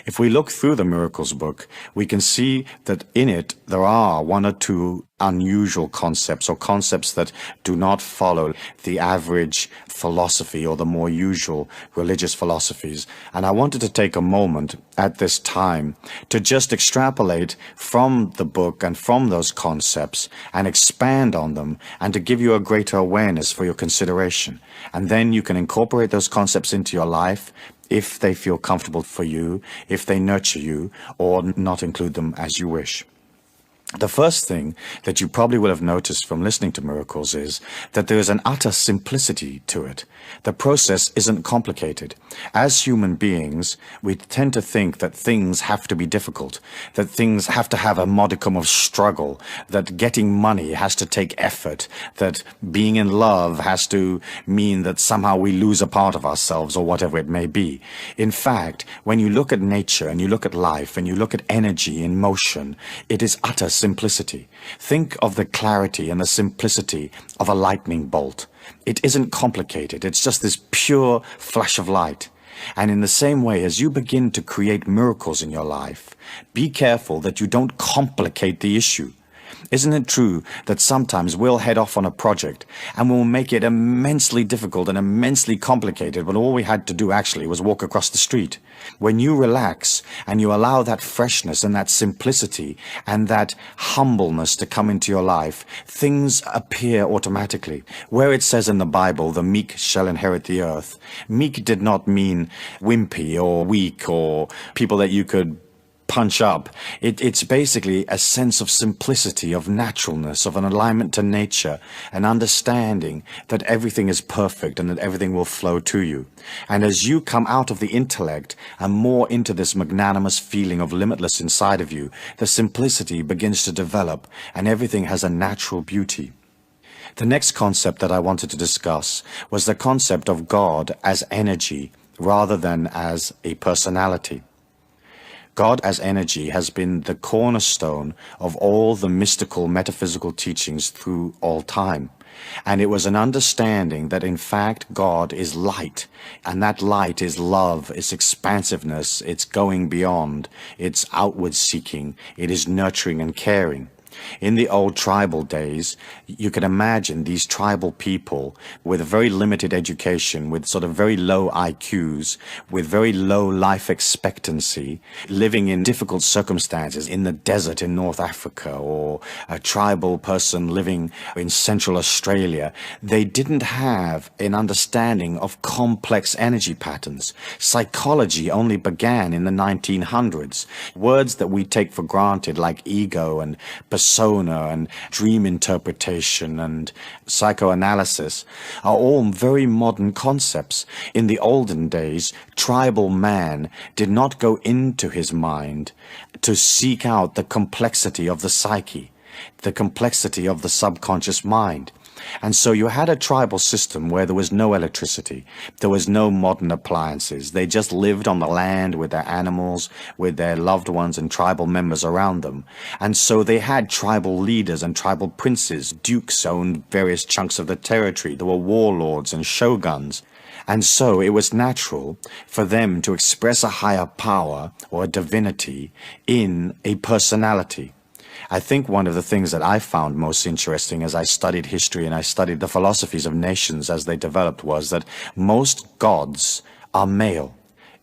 If we look through the Miracles book, we can see that in it there are one or two unusual concepts, or concepts that do not follow the average philosophy or the more usual religious philosophies. And I wanted to take a moment at this time to just extrapolate from the book and from those concepts and expand on them and to give you a greater awareness for your consideration. And then you can incorporate those concepts into your life if they feel comfortable for you, if they nurture you, or not include them as you wish. The first thing that you probably will have noticed from listening to miracles is that there is an utter simplicity to it. The process isn't complicated. As human beings, we tend to think that things have to be difficult, that things have to have a modicum of struggle, that getting money has to take effort, that being in love has to mean that somehow we lose a part of ourselves or whatever it may be. In fact, when you look at nature and you look at life and you look at energy in motion, it is utter simplicity. Think of the clarity and the simplicity of a lightning bolt. It isn't complicated. It's just this pure flash of light. And in the same way, as you begin to create miracles in your life, be careful that you don't complicate the issue. Isn't it true that sometimes we'll head off on a project and we'll make it immensely difficult and immensely complicated when all we had to do actually was walk across the street? When you relax and you allow that freshness and that simplicity and that humbleness to come into your life, things appear automatically. Where it says in the Bible, the meek shall inherit the earth, meek did not mean wimpy or weak or people that you could punch up. It's basically a sense of simplicity, of naturalness, of an alignment to nature, an understanding that everything is perfect and that everything will flow to you. And as you come out of the intellect and more into this magnanimous feeling of limitless inside of you, the simplicity begins to develop and everything has a natural beauty. The next concept that I wanted to discuss was the concept of God as energy rather than as a personality. God as energy has been the cornerstone of all the mystical, metaphysical teachings through all time. And it was an understanding that in fact God is light, and that light is love, it's expansiveness, it's going beyond, it's outward seeking, it is nurturing and caring. In the old tribal days, you could imagine these tribal people with a very limited education, with sort of very low IQs, with very low life expectancy, living in difficult circumstances in the desert in North Africa, or a tribal person living in Central Australia. They didn't have an understanding of complex energy patterns. Psychology only began in the 1900s. Words that we take for granted like ego and persona and dream interpretation and psychoanalysis are all very modern concepts. In the olden days, tribal man did not go into his mind to seek out the complexity of the psyche, the complexity of the subconscious mind. And so you had a tribal system where there was no electricity, there was no modern appliances. They just lived on the land with their animals, with their loved ones and tribal members around them. And so they had tribal leaders and tribal princes. Dukes owned various chunks of the territory. There were warlords and shoguns. And so it was natural for them to express a higher power or a divinity in a personality. I think one of the things that I found most interesting as I studied history and I studied the philosophies of nations as they developed was that most gods are male.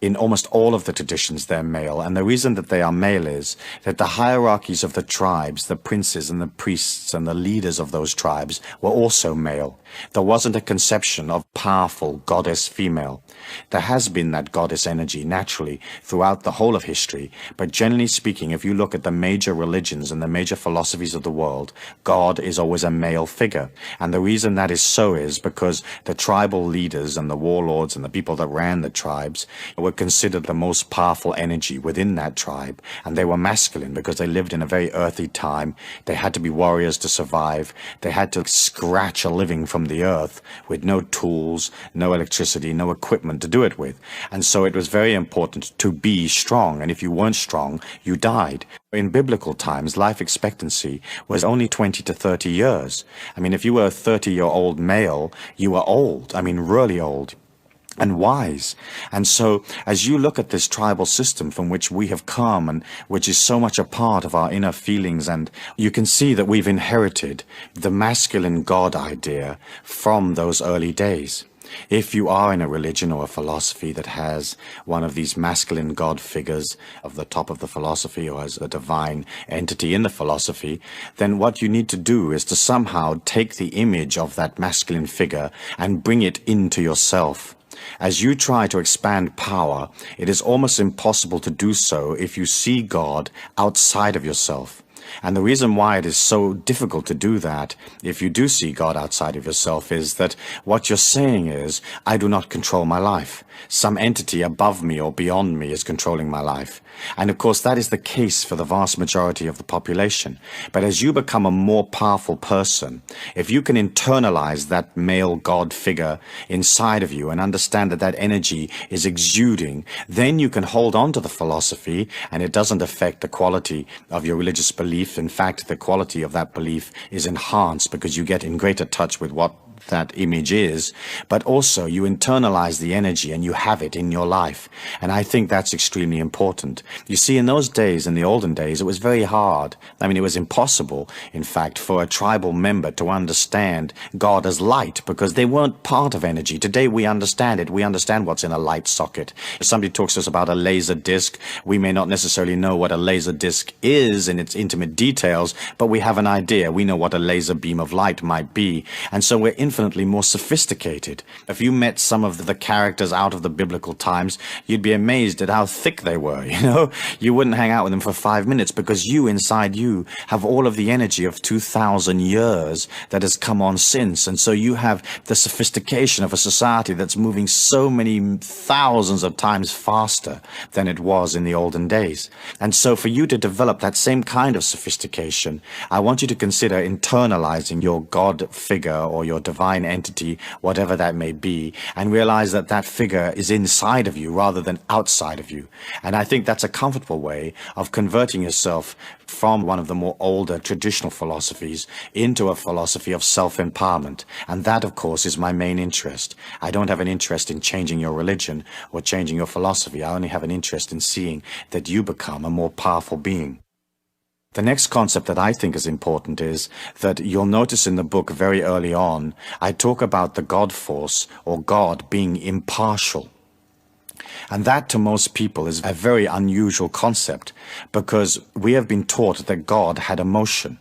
In almost all of the traditions, they're male. And the reason that they are male is that the hierarchies of the tribes, the princes and the priests and the leaders of those tribes were also male. There wasn't a conception of powerful goddess female. There has been that goddess energy naturally throughout the whole of history. But generally speaking, if you look at the major religions and the major philosophies of the world, God is always a male figure. And the reason that is so is because the tribal leaders and the warlords and the people that ran the tribes were considered the most powerful energy within that tribe, and they were masculine because they lived in a very earthy time. They had to be warriors to survive. They had to scratch a living from the earth with no tools, no electricity, no equipment to do it with. And so it was very important to be strong, and if you weren't strong, you died. In biblical times, life expectancy was only 20 to 30 years. I mean, if you were a 30-year-old male, you were old. I mean, really old. And wise. And so as you look at this tribal system from which we have come and which is so much a part of our inner feelings, and you can see that we've inherited the masculine God idea from those early days. If you are in a religion or a philosophy that has one of these masculine God figures of the top of the philosophy or as a divine entity in the philosophy, then what you need to do is to somehow take the image of that masculine figure and bring it into yourself. As you try to expand power, it is almost impossible to do so if you see God outside of yourself. And the reason why it is so difficult to do that, if you do see God outside of yourself, is that what you're saying is, I do not control my life. Some entity above me or beyond me is controlling my life. And of course, that is the case for the vast majority of the population. But as you become a more powerful person, if you can internalize that male God figure inside of you and understand that that energy is exuding, then you can hold on to the philosophy, and it doesn't affect the quality of your religious belief. In fact, the quality of that belief is enhanced because you get in greater touch with what that image is, but also you internalize the energy and you have it in your life. And I think that's extremely important. You see, in those days, in the olden days, it was very hard. I mean, it was impossible, in fact, for a tribal member to understand God as light because they weren't part of energy. Today we understand it. We understand what's in a light socket. If somebody talks to us about a laser disc, we may not necessarily know what a laser disc is in its intimate details, but we have an idea. We know what a laser beam of light might be. And so we're infinitely more sophisticated. If you met some of the characters out of the biblical times, you'd be amazed at how thick they were, you know? You wouldn't hang out with them for 5 minutes because you, inside you, have all of the energy of 2,000 years that has come on since. And so you have the sophistication of a society that's moving so many thousands of times faster than it was in the olden days. And so for you to develop that same kind of sophistication, I want you to consider internalizing your God figure or your divine entity, whatever that may be, and realize that that figure is inside of you rather than outside of you. And I think that's a comfortable way of converting yourself from one of the more older traditional philosophies into a philosophy of self-empowerment. And that, of course, is my main interest. I don't have an interest in changing your religion or changing your philosophy. I only have an interest in seeing that you become a more powerful being. The next concept that I think is important is that you'll notice in the book very early on, I talk about the God force or God being impartial. And that to most people is a very unusual concept because we have been taught that God had emotion.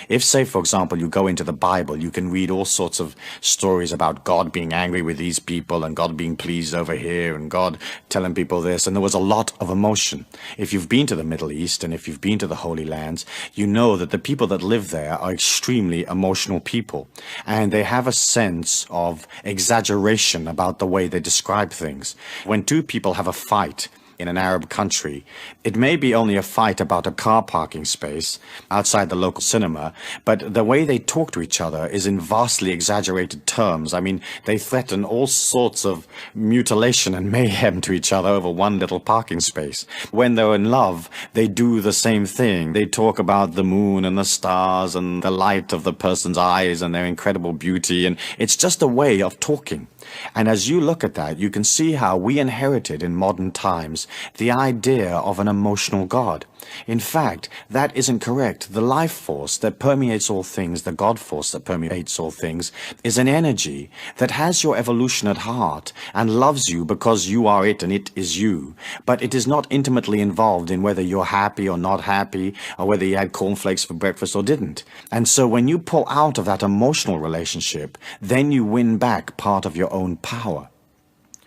If, say, for example, you go into the Bible, you can read all sorts of stories about God being angry with these people and God being pleased over here and God telling people this, and there was a lot of emotion. If you've been to the Middle East and if you've been to the Holy Lands, you know that the people that live there are extremely emotional people, and they have a sense of exaggeration about the way they describe things. When two people have a fight in an Arab country, it may be only a fight about a car parking space outside the local cinema, but the way they talk to each other is in vastly exaggerated terms. I mean, they threaten all sorts of mutilation and mayhem to each other over one little parking space. When they're in love, they do the same thing. They talk about the moon and the stars and the light of the person's eyes and their incredible beauty, and it's just a way of talking. And as you look at that, you can see how we inherited in modern times the idea of an emotional God. In fact, that isn't correct. The life force that permeates all things, the God force that permeates all things, is an energy that has your evolution at heart and loves you because you are it and it is you. But it is not intimately involved in whether you're happy or not happy, or whether you had cornflakes for breakfast or didn't. And so when you pull out of that emotional relationship, then you win back part of your own power.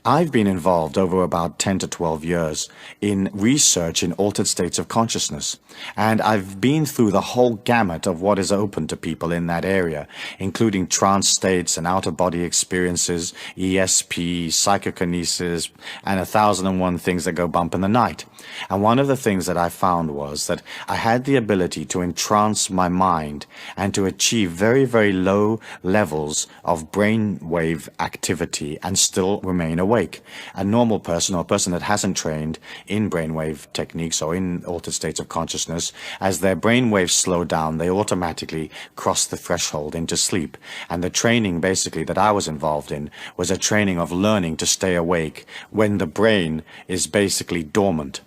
I've been involved over about 10 to 12 years in research in altered states of consciousness, and I've been through the whole gamut of what is open to people in that area, including trance states and out-of-body experiences, ESP, psychokinesis, and 1,001 things that go bump in the night. And one of the things that I found was that I had the ability to entrance my mind and to achieve very, very low levels of brainwave activity and still remain awake. A normal person, or a person that hasn't trained in brainwave techniques or in altered states of consciousness, as their brainwaves slow down, they automatically cross the threshold into sleep. And the training basically that I was involved in was a training of learning to stay awake when the brain is basically dormant.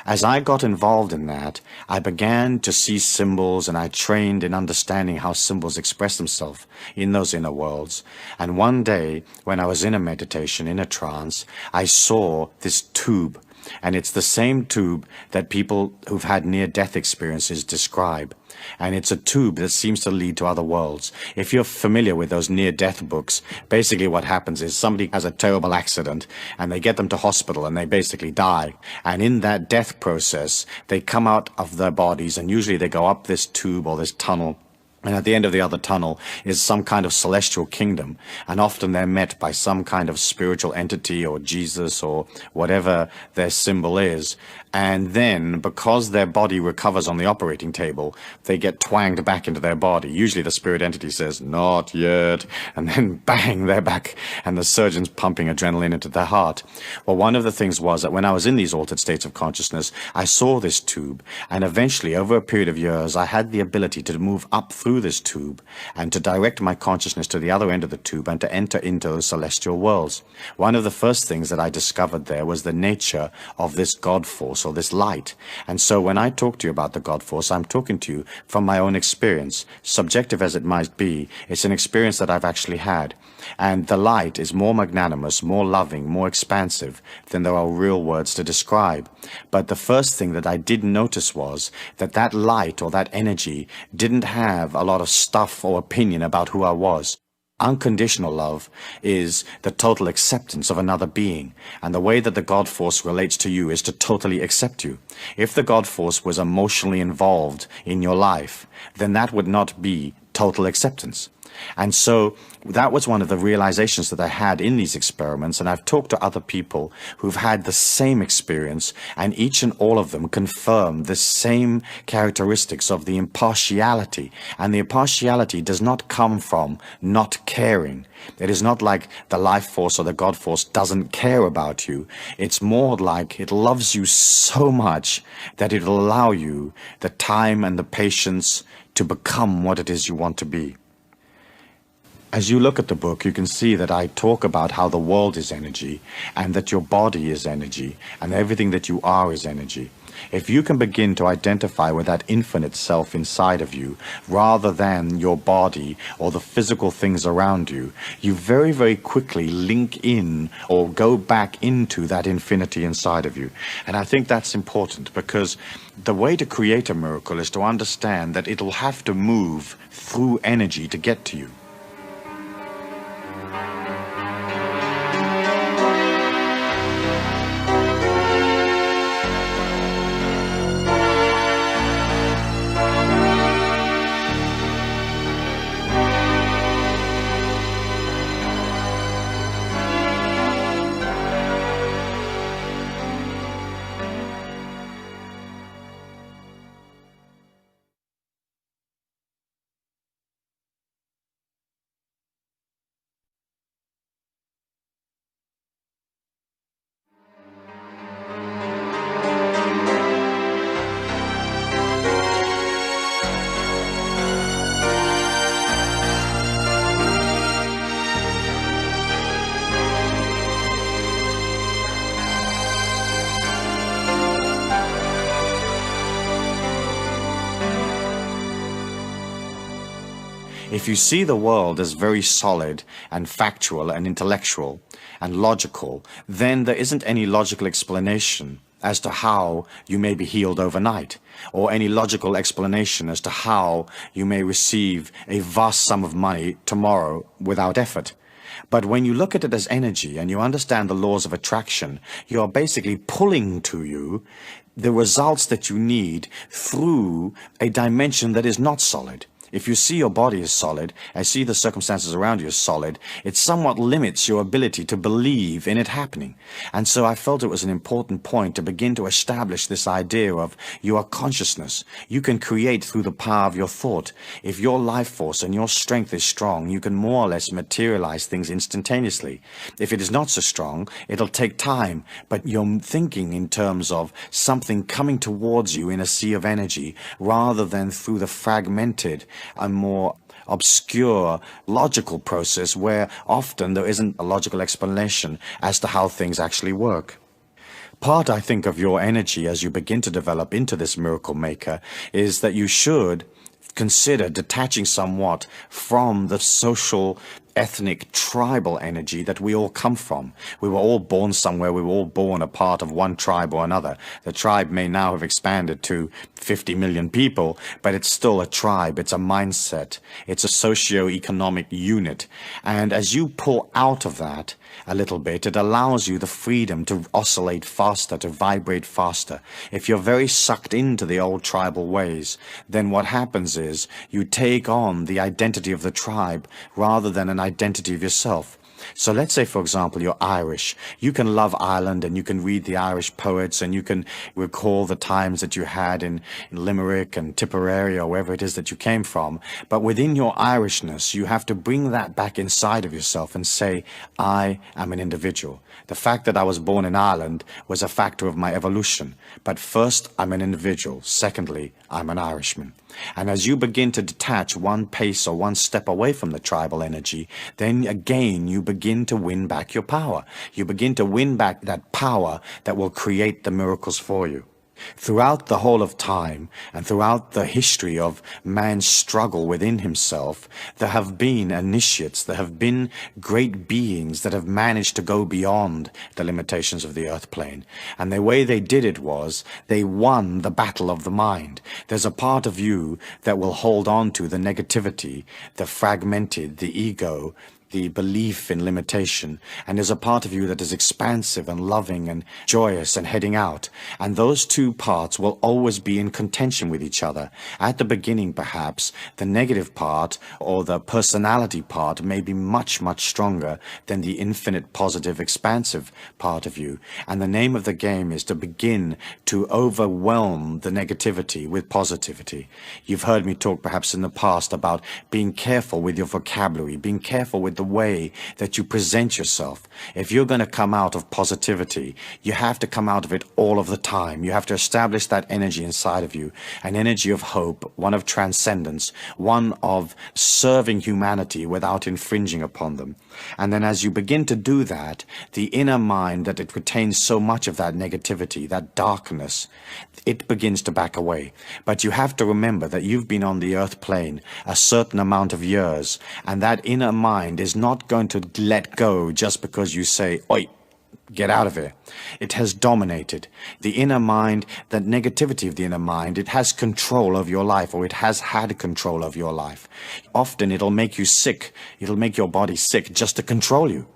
As I got involved in that, I began to see symbols, and I trained in understanding how symbols express themselves in those inner worlds. And one day, when I was in a meditation, in a trance, I saw this tube. And it's the same tube that people who've had near-death experiences describe. And it's a tube that seems to lead to other worlds. If you're familiar with those near-death books, basically what happens is somebody has a terrible accident and they get them to hospital and they basically die. And in that death process, they come out of their bodies and usually they go up this tube or this tunnel. And at the end of the other tunnel is some kind of celestial kingdom. And often they're met by some kind of spiritual entity or Jesus or whatever their symbol is. And then, because their body recovers on the operating table, they get twanged back into their body. Usually the spirit entity says, "Not yet." And then bang, they're back. And the surgeon's pumping adrenaline into their heart. Well, one of the things was that when I was in these altered states of consciousness, I saw this tube. And eventually, over a period of years, I had the ability to move up through this tube and to direct my consciousness to the other end of the tube and to enter into those celestial worlds. One of the first things that I discovered there was the nature of this God force, or this light. And so when I talk to you about the God force, I'm talking to you from my own experience. Subjective as it might be, it's an experience that I've actually had. And the light is more magnanimous, more loving, more expansive than there are real words to describe. But the first thing that I did notice was that that light or that energy didn't have a lot of stuff or opinion about who I was. Unconditional love is the total acceptance of another being, and the way that the God force relates to you is to totally accept you. If the God force was emotionally involved in your life, then that would not be total acceptance. And so that was one of the realizations that I had in these experiments, and I've talked to other people who've had the same experience, and each and all of them confirm the same characteristics of the impartiality. And the impartiality does not come from not caring. It is not like the life force or the God force doesn't care about you. It's more like it loves you so much that it'll allow you the time and the patience to become what it is you want to be. As you look at the book, you can see that I talk about how the world is energy, and that your body is energy, and everything that you are is energy. If you can begin to identify with that infinite self inside of you, rather than your body or the physical things around you, you very, very quickly link in or go back into that infinity inside of you. And I think that's important, because the way to create a miracle is to understand that it'll have to move through energy to get to you. If you see the world as very solid and factual and intellectual and logical, then there isn't any logical explanation as to how you may be healed overnight, or any logical explanation as to how you may receive a vast sum of money tomorrow without effort. But when you look at it as energy and you understand the laws of attraction, you are basically pulling to you the results that you need through a dimension that is not solid. If you see your body as solid, and see the circumstances around you as solid, it somewhat limits your ability to believe in it happening. And so I felt it was an important point to begin to establish this idea of you are consciousness. You can create through the power of your thought. If your life force and your strength is strong, you can more or less materialize things instantaneously. If it is not so strong, it'll take time, but you're thinking in terms of something coming towards you in a sea of energy, rather than through the fragmented a more obscure logical process where often there isn't a logical explanation as to how things actually work. Part, I think, of your energy as you begin to develop into this miracle maker is that you should consider detaching somewhat from the social ethnic, tribal energy that we all come from. We were all born somewhere. We were all born a part of one tribe or another. The tribe may now have expanded to 50 million people, but it's still a tribe. It's a mindset. It's a socio-economic unit. And as you pull out of that a little bit, it allows you the freedom to oscillate faster, to vibrate faster. If you're very sucked into the old tribal ways, then what happens is you take on the identity of the tribe rather than an identity of yourself. So let's say, for example, you're Irish. You can love Ireland and you can read the Irish poets and you can recall the times that you had in Limerick and Tipperary or wherever it is that you came from. But within your Irishness, you have to bring that back inside of yourself and say, I am an individual. The fact that I was born in Ireland was a factor of my evolution. But first, I'm an individual. Secondly, I'm an Irishman. And as you begin to detach one pace or one step away from the tribal energy, then again you begin to win back your power. You begin to win back that power that will create the miracles for you. Throughout the whole of time and throughout the history of man's struggle within himself, there have been initiates, there have been great beings that have managed to go beyond the limitations of the earth plane. And the way they did it was they won the battle of the mind. There's a part of you that will hold on to the negativity, the fragmented, the ego, the belief in limitation, and there's a part of you that is expansive and loving and joyous and heading out. And those two parts will always be in contention with each other. At the beginning, perhaps, the negative part or the personality part may be much, much stronger than the infinite, positive, expansive part of you. And the name of the game is to begin to overwhelm the negativity with positivity. You've heard me talk perhaps in the past about being careful with your vocabulary, being careful with the way that you present yourself. If you're going to come out of positivity, you have to come out of it all of the time. You have to establish that energy inside of you, an energy of hope, one of transcendence, one of serving humanity without infringing upon them. And then as you begin to do that, the inner mind that it retains so much of that negativity, that darkness, it begins to back away. But you have to remember that you've been on the earth plane a certain amount of years, and that inner mind is not going to let go just because you say, oi, get out of here. It has dominated. The inner mind, that negativity of the inner mind, it has control of your life, or it has had control of your life. Often it'll make you sick. It'll make your body sick just to control you.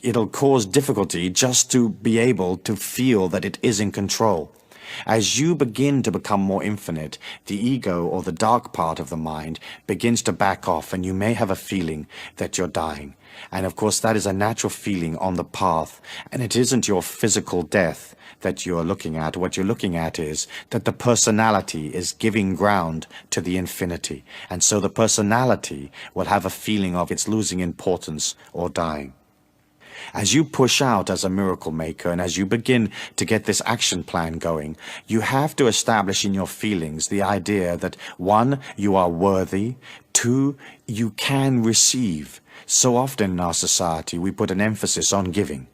It'll cause difficulty just to be able to feel that it is in control. As you begin to become more infinite, the ego or the dark part of the mind begins to back off, and you may have a feeling that you're dying. And of course that is a natural feeling on the path, and it isn't your physical death that you're looking at. What you're looking at is that the personality is giving ground to the infinity, and so the personality will have a feeling of it's losing importance or dying. As you push out as a miracle maker, and as you begin to get this action plan going, you have to establish in your feelings the idea that 1, you are worthy, 2, you can receive. So often in our society we put an emphasis on giving,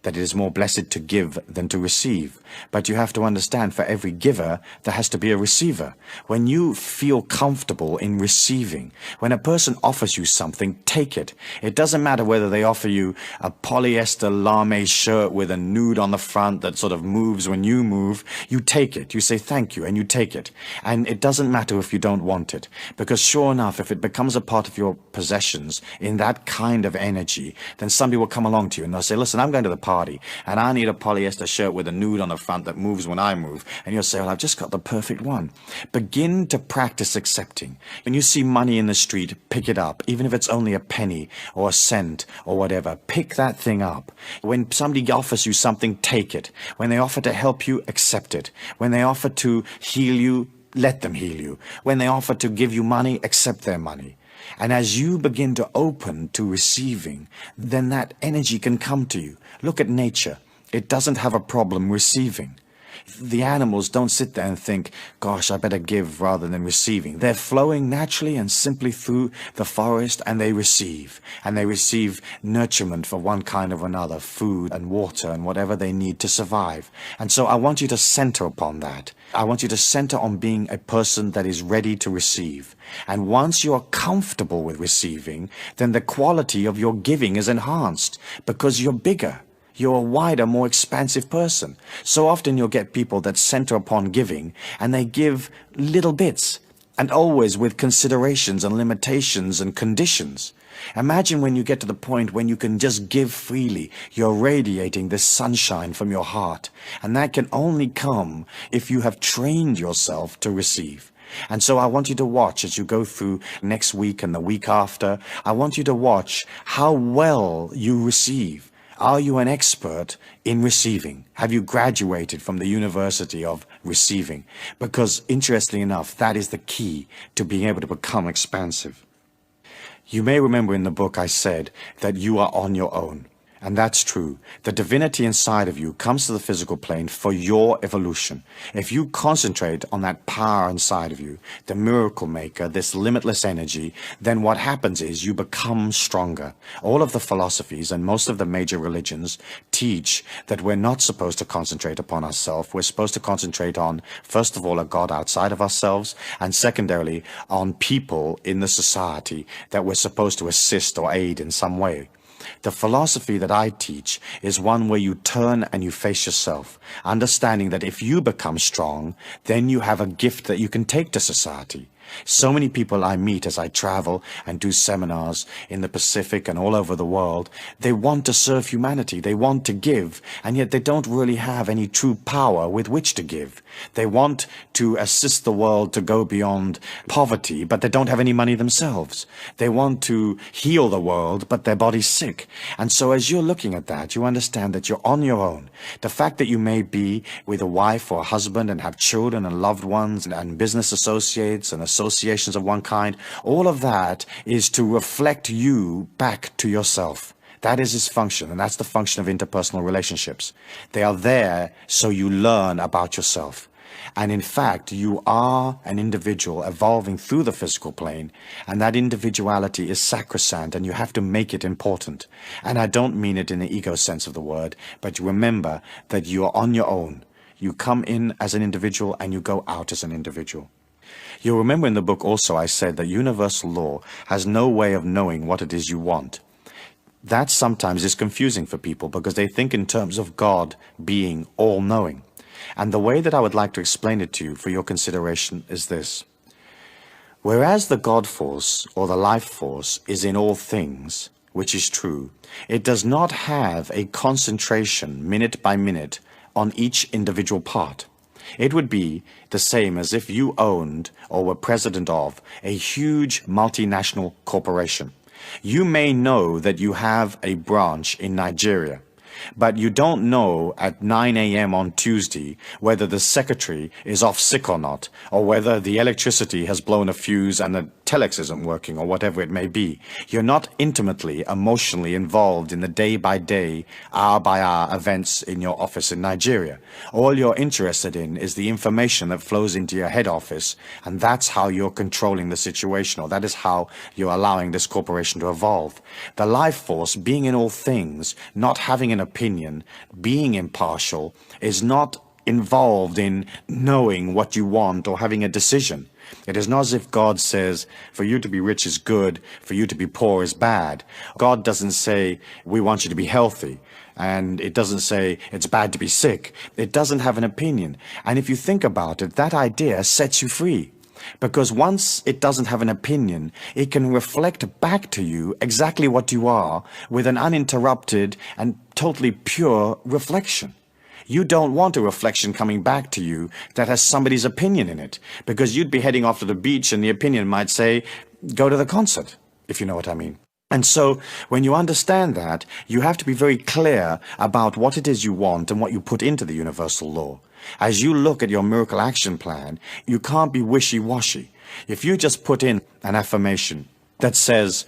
that it is more blessed to give than to receive. But you have to understand, for every giver, there has to be a receiver. When you feel comfortable in receiving, when a person offers you something, take it. It doesn't matter whether they offer you a polyester lame shirt with a nude on the front that sort of moves when you move. You take it. You say thank you, and you take it. And it doesn't matter if you don't want it. Because sure enough, if it becomes a part of your possessions in that kind of energy, then somebody will come along to you and they'll say, listen, I'm going to the party, and I need a polyester shirt with a nude on the front that moves when I move. And you'll say, well, I've just got the perfect one. Begin to practice accepting. When you see money in the street, pick it up. Even if it's only a penny or a cent or whatever, pick that thing up. When somebody offers you something, take it. When they offer to help you, accept it. When they offer to heal you, let them heal you. When they offer to give you money, accept their money. And as you begin to open to receiving, then that energy can come to you. Look at nature. It doesn't have a problem receiving. The animals don't sit there and think, gosh, I better give rather than receiving. They're flowing naturally and simply through the forest, and they receive. And they receive nurturement for one kind or another, food and water and whatever they need to survive. And so I want you to center upon that. I want you to center on being a person that is ready to receive. And once you are comfortable with receiving, then the quality of your giving is enhanced because you're bigger. You're a wider, more expansive person. So often you'll get people that center upon giving, and they give little bits, and always with considerations and limitations and conditions. Imagine when you get to the point when you can just give freely. You're radiating this sunshine from your heart, and that can only come if you have trained yourself to receive. And so I want you to watch as you go through next week and the week after. I want you to watch how well you receive. Are you an expert in receiving? Have you graduated from the University of Receiving? Because, interestingly enough, that is the key to being able to become expansive. You may remember in the book I said that you are on your own. And that's true. The divinity inside of you comes to the physical plane for your evolution. If you concentrate on that power inside of you, the miracle maker, this limitless energy, then what happens is you become stronger. All of the philosophies and most of the major religions teach that we're not supposed to concentrate upon ourselves. We're supposed to concentrate on, first of all, a God outside of ourselves, and secondarily, on people in the society that we're supposed to assist or aid in some way. The philosophy that I teach is one where you turn and you face yourself, understanding that if you become strong, then you have a gift that you can take to society. So many people I meet as I travel and do seminars in the Pacific and all over the world, they want to serve humanity, they want to give, and yet they don't really have any true power with which to give. They want to assist the world to go beyond poverty, but they don't have any money themselves. They want to heal the world, but their body's sick. And so as you're looking at that, you understand that you're on your own. The fact that you may be with a wife or a husband and have children and loved ones and business associates and associations of one kind, all of that is to reflect you back to yourself. That is its function, and that's the function of interpersonal relationships. They are there so you learn about yourself. And in fact, you are an individual evolving through the physical plane, and that individuality is sacrosanct, and you have to make it important. And I don't mean it in the ego sense of the word, but you remember that you are on your own. You come in as an individual, and you go out as an individual. You'll remember in the book also I said that universal law has no way of knowing what it is you want. That sometimes is confusing for people because they think in terms of God being all-knowing. And the way that I would like to explain it to you for your consideration is this. Whereas the God force or the life force is in all things, which is true, it does not have a concentration minute by minute on each individual part. It would be the same as if you owned or were president of a huge multinational corporation. You may know that you have a branch in Nigeria, but you don't know at 9 a.m. on Tuesday whether the secretary is off sick or not, or whether the electricity has blown a fuse and the telex isn't working, or whatever it may be. You're not intimately, emotionally involved in the day-by-day, hour-by-hour events in your office in Nigeria. All you're interested in is the information that flows into your head office, and that's how you're controlling the situation, or that is how you're allowing this corporation to evolve. The life force, being in all things, not having an opinion, being impartial, is not involved in knowing what you want or having a decision. It is not as if God says, for you to be rich is good, for you to be poor is bad. God doesn't say, we want you to be healthy. And it doesn't say, it's bad to be sick. It doesn't have an opinion. And if you think about it, that idea sets you free. Because once it doesn't have an opinion, it can reflect back to you exactly what you are with an uninterrupted and totally pure reflection. You don't want a reflection coming back to you that has somebody's opinion in it, because you'd be heading off to the beach and the opinion might say, go to the concert, if you know what I mean. And so when you understand that, you have to be very clear about what it is you want and what you put into the universal law. As you look at your miracle action plan, you can't be wishy-washy. If you just put in an affirmation that says,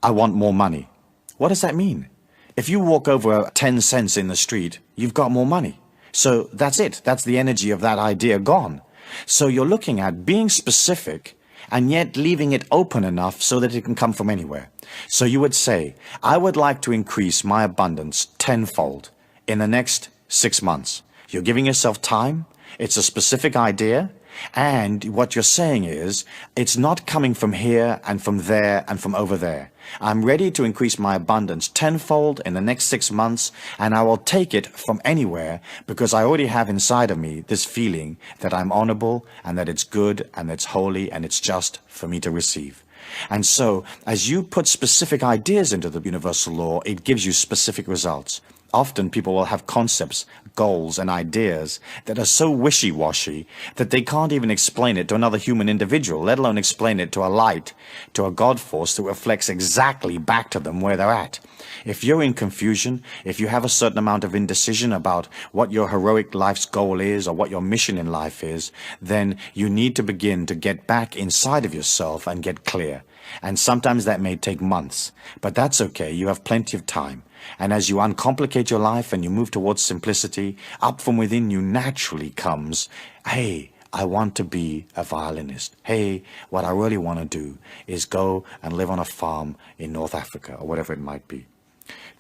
I want more money, what does that mean? If you walk over 10 cents in the street, you've got more money. So that's it. That's the energy of that idea gone. So you're looking at being specific and yet leaving it open enough so that it can come from anywhere. So you would say, I would like to increase my abundance tenfold in the next 6 months. You're giving yourself time. It's a specific idea. And what you're saying is, it's not coming from here and from there and from over there. I'm ready to increase my abundance tenfold in the next 6 months, and I will take it from anywhere because I already have inside of me this feeling that I'm honorable and that it's good and it's holy and it's just for me to receive. And so, as you put specific ideas into the universal law, it gives you specific results. Often people will have concepts, goals, and ideas that are so wishy-washy that they can't even explain it to another human individual, let alone explain it to a light, to a God force that reflects exactly back to them where they're at. If you're in confusion, if you have a certain amount of indecision about what your heroic life's goal is or what your mission in life is, then you need to begin to get back inside of yourself and get clear. And sometimes that may take months, but that's okay. You have plenty of time. And as you uncomplicate your life and you move towards simplicity, up from within you naturally comes, hey, I want to be a violinist. Hey, what I really want to do is go and live on a farm in North Africa or whatever it might be.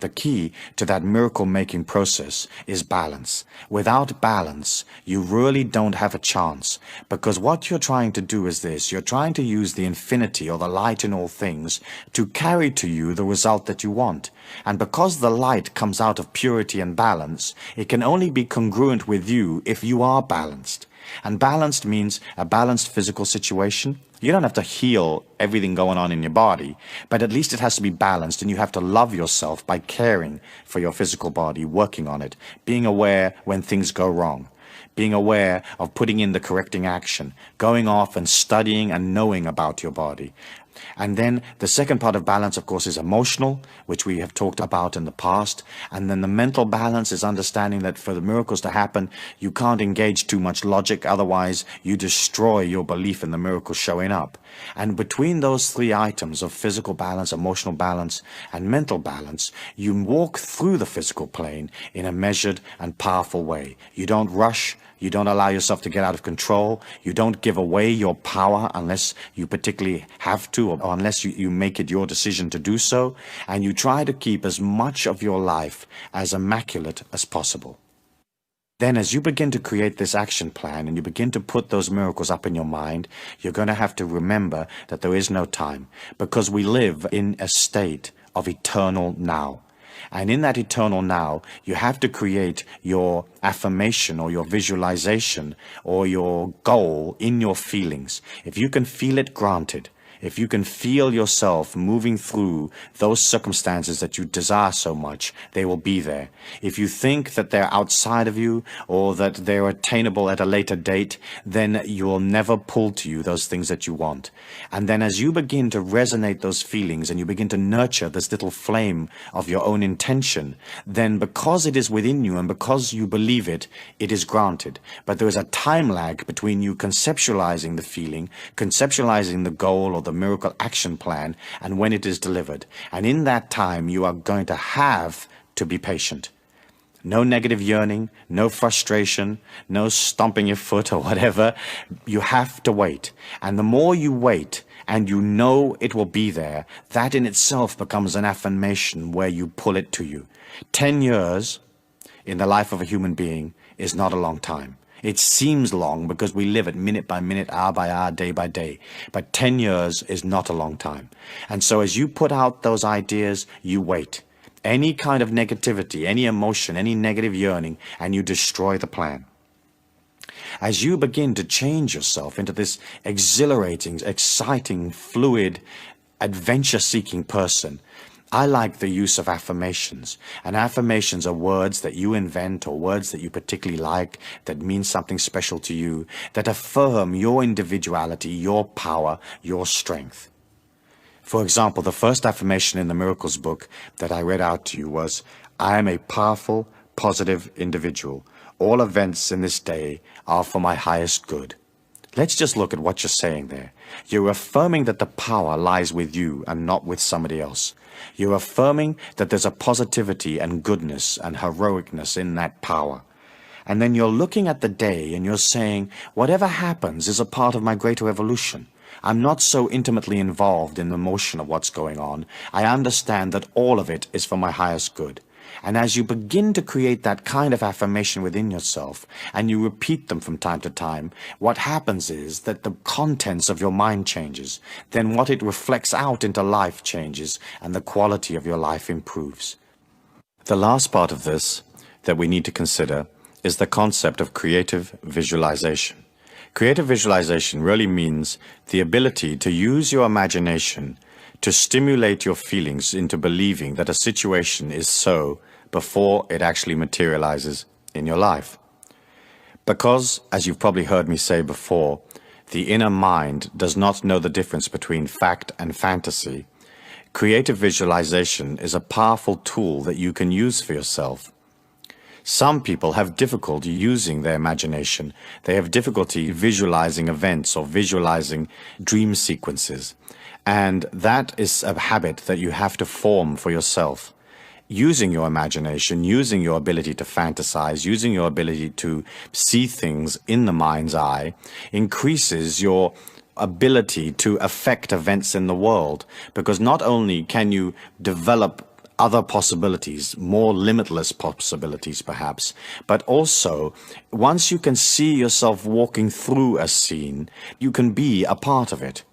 The key to that miracle-making process is balance. Without balance, you really don't have a chance, because what you're trying to do is this. You're trying to use the infinity or the light in all things to carry to you the result that you want. And because the light comes out of purity and balance, it can only be congruent with you if you are balanced. And balanced means a balanced physical situation. You don't have to heal everything going on in your body, but at least it has to be balanced, and you have to love yourself by caring for your physical body, working on it, being aware when things go wrong, being aware of putting in the correcting action, going off and studying and knowing about your body. And then the second part of balance, of course, is emotional, which we have talked about in the past. And then the mental balance is understanding that for the miracles to happen, you can't engage too much logic. Otherwise, you destroy your belief in the miracle showing up. And between those three items of physical balance, emotional balance, and mental balance, you walk through the physical plane in a measured and powerful way. You don't rush. You don't allow yourself to get out of control. You don't give away your power unless you particularly have to, or unless you make it your decision to do so. And you try to keep as much of your life as immaculate as possible. Then as you begin to create this action plan and you begin to put those miracles up in your mind, you're going to have to remember that there is no time, because we live in a state of eternal now. And in that eternal now, you have to create your affirmation or your visualization or your goal in your feelings. If you can feel it, granted. If you can feel yourself moving through those circumstances that you desire so much, they will be there. If you think that they're outside of you or that they're attainable at a later date, then you will never pull to you those things that you want. And then as you begin to resonate those feelings and you begin to nurture this little flame of your own intention, then because it is within you and because you believe it, it is granted. But there is a time lag between you conceptualizing the feeling, conceptualizing the goal or the miracle action plan, and when it is delivered. And in that time, you are going to have to be patient. No negative yearning, no frustration, no stomping your foot or whatever. You have to wait. And the more you wait, and you know it will be there, that in itself becomes an affirmation where you pull it to you. 10 years in the life of a human being is not a long time. It seems long because we live it minute by minute, hour by hour, day by day. But 10 years is not a long time. And so as you put out those ideas, you wait. Any kind of negativity, any emotion, any negative yearning, and you destroy the plan. As you begin to change yourself into this exhilarating, exciting, fluid, adventure-seeking person, I like the use of affirmations. And affirmations are words that you invent or words that you particularly like, that mean something special to you, that affirm your individuality, your power, your strength. For example, the first affirmation in the Miracles book that I read out to you was, I am a powerful, positive individual. All events in this day are for my highest good. Let's just look at what you're saying there. You're affirming that the power lies with you and not with somebody else. You're affirming that there's a positivity and goodness and heroicness in that power. And then you're looking at the day and you're saying, whatever happens is a part of my greater evolution. I'm not so intimately involved in the motion of what's going on. I understand that all of it is for my highest good. And as you begin to create that kind of affirmation within yourself, and you repeat them from time to time, what happens is that the contents of your mind changes. Then what it reflects out into life changes, and the quality of your life improves. The last part of this that we need to consider is the concept of creative visualization. Creative visualization really means the ability to use your imagination to stimulate your feelings into believing that a situation is so before it actually materializes in your life. Because, as you've probably heard me say before, the inner mind does not know the difference between fact and fantasy, creative visualization is a powerful tool that you can use for yourself. Some people have difficulty using their imagination. They have difficulty visualizing events or visualizing dream sequences. And that is a habit that you have to form for yourself. Using your imagination, using your ability to fantasize, using your ability to see things in the mind's eye, increases your ability to affect events in the world. Because not only can you develop other possibilities, more limitless possibilities perhaps, but also once you can see yourself walking through a scene, you can be a part of it.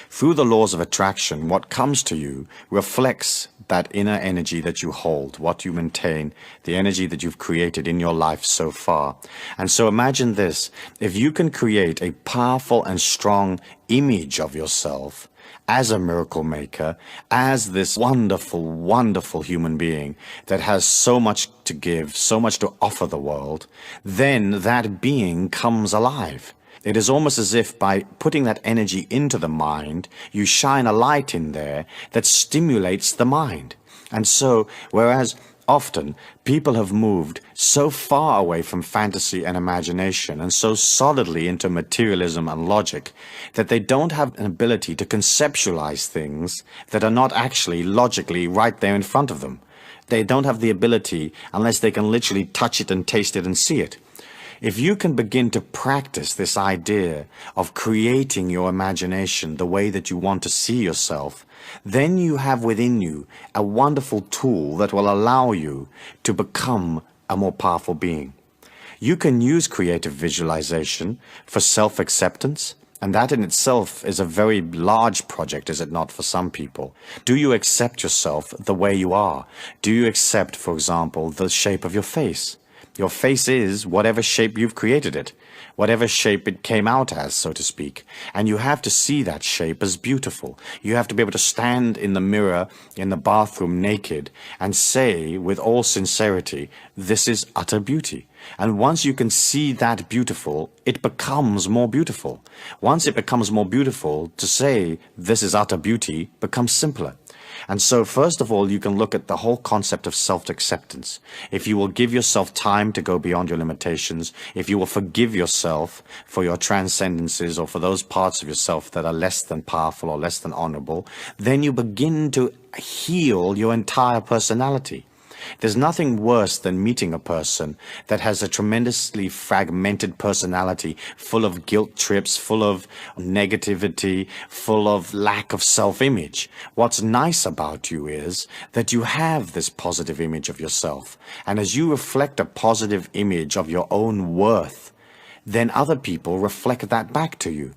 Through the laws of attraction, what comes to you reflects that inner energy that you hold, what you maintain, the energy that you've created in your life so far. And so imagine this, if you can create a powerful and strong image of yourself as a miracle maker, as this wonderful, wonderful human being that has so much to give, so much to offer the world, then that being comes alive. It is almost as if by putting that energy into the mind, you shine a light in there that stimulates the mind. And so, whereas often people have moved so far away from fantasy and imagination and so solidly into materialism and logic that they don't have an ability to conceptualize things that are not actually logically right there in front of them. They don't have the ability unless they can literally touch it and taste it and see it. If you can begin to practice this idea of creating your imagination the way that you want to see yourself, then you have within you a wonderful tool that will allow you to become a more powerful being. You can use creative visualization for self-acceptance, and that in itself is a very large project, is it not, for some people? Do you accept yourself the way you are? Do you accept, for example, the shape of your face? Your face is whatever shape you've created it, whatever shape it came out as, so to speak. And you have to see that shape as beautiful. You have to be able to stand in the mirror in the bathroom naked and say with all sincerity, this is utter beauty. And once you can see that beautiful, it becomes more beautiful. Once it becomes more beautiful, to say this is utter beauty becomes simpler. And so, first of all, you can look at the whole concept of self-acceptance. If you will give yourself time to go beyond your limitations, if you will forgive yourself for your transcendences or for those parts of yourself that are less than powerful or less than honorable, then you begin to heal your entire personality. There's nothing worse than meeting a person that has a tremendously fragmented personality, full of guilt trips, full of negativity, full of lack of self-image. What's nice about you is that you have this positive image of yourself. And as you reflect a positive image of your own worth, then other people reflect that back to you.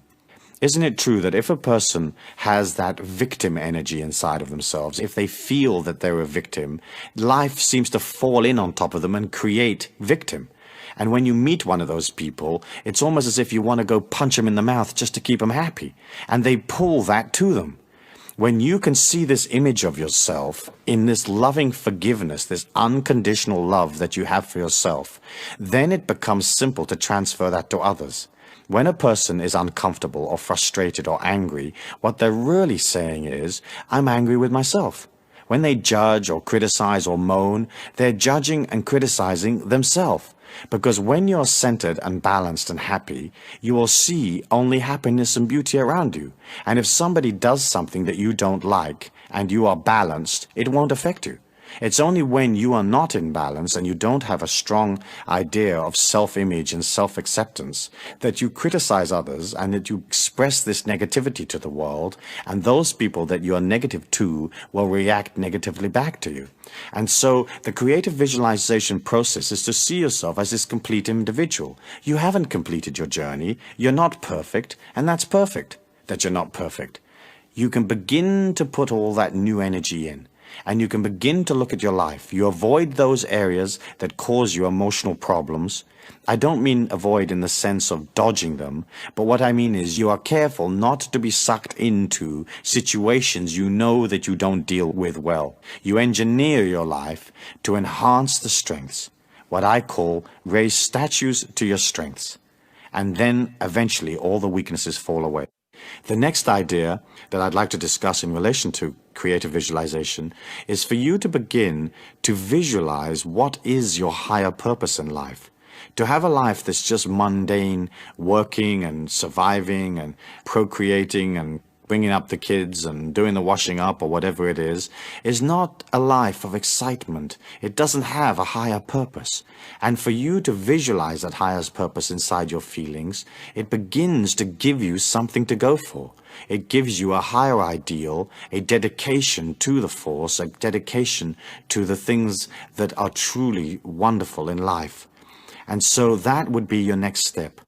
Isn't it true that if a person has that victim energy inside of themselves, if they feel that they're a victim, life seems to fall in on top of them and create victim? And when you meet one of those people, it's almost as if you want to go punch them in the mouth just to keep them happy. And they pull that to them. When you can see this image of yourself in this loving forgiveness, this unconditional love that you have for yourself, then it becomes simple to transfer that to others. When a person is uncomfortable or frustrated or angry, what they're really saying is, I'm angry with myself. When they judge or criticize or moan, they're judging and criticizing themselves. Because when you're centered and balanced and happy, you will see only happiness and beauty around you. And if somebody does something that you don't like and you are balanced, it won't affect you. It's only when you are not in balance and you don't have a strong idea of self-image and self-acceptance that you criticize others and that you express this negativity to the world, and those people that you are negative to will react negatively back to you. And so the creative visualization process is to see yourself as this complete individual. You haven't completed your journey. You're not perfect, and that's perfect that you're not perfect. You can begin to put all that new energy in. And you can begin to look at your life. You avoid those areas that cause you emotional problems. I don't mean avoid in the sense of dodging them, but what I mean is you are careful not to be sucked into situations you know that you don't deal with well. You engineer your life to enhance the strengths, what I call raise statues to your strengths, and then eventually all the weaknesses fall away. The next idea that I'd like to discuss in relation to creative visualization is for you to begin to visualize what is your higher purpose in life. To have a life that's just mundane, working and surviving and procreating and bringing up the kids and doing the washing up or whatever it is not a life of excitement. It doesn't have a higher purpose. And for you to visualize that higher purpose inside your feelings, it begins to give you something to go for. It gives you a higher ideal, a dedication to the force, a dedication to the things that are truly wonderful in life. And so that would be your next step.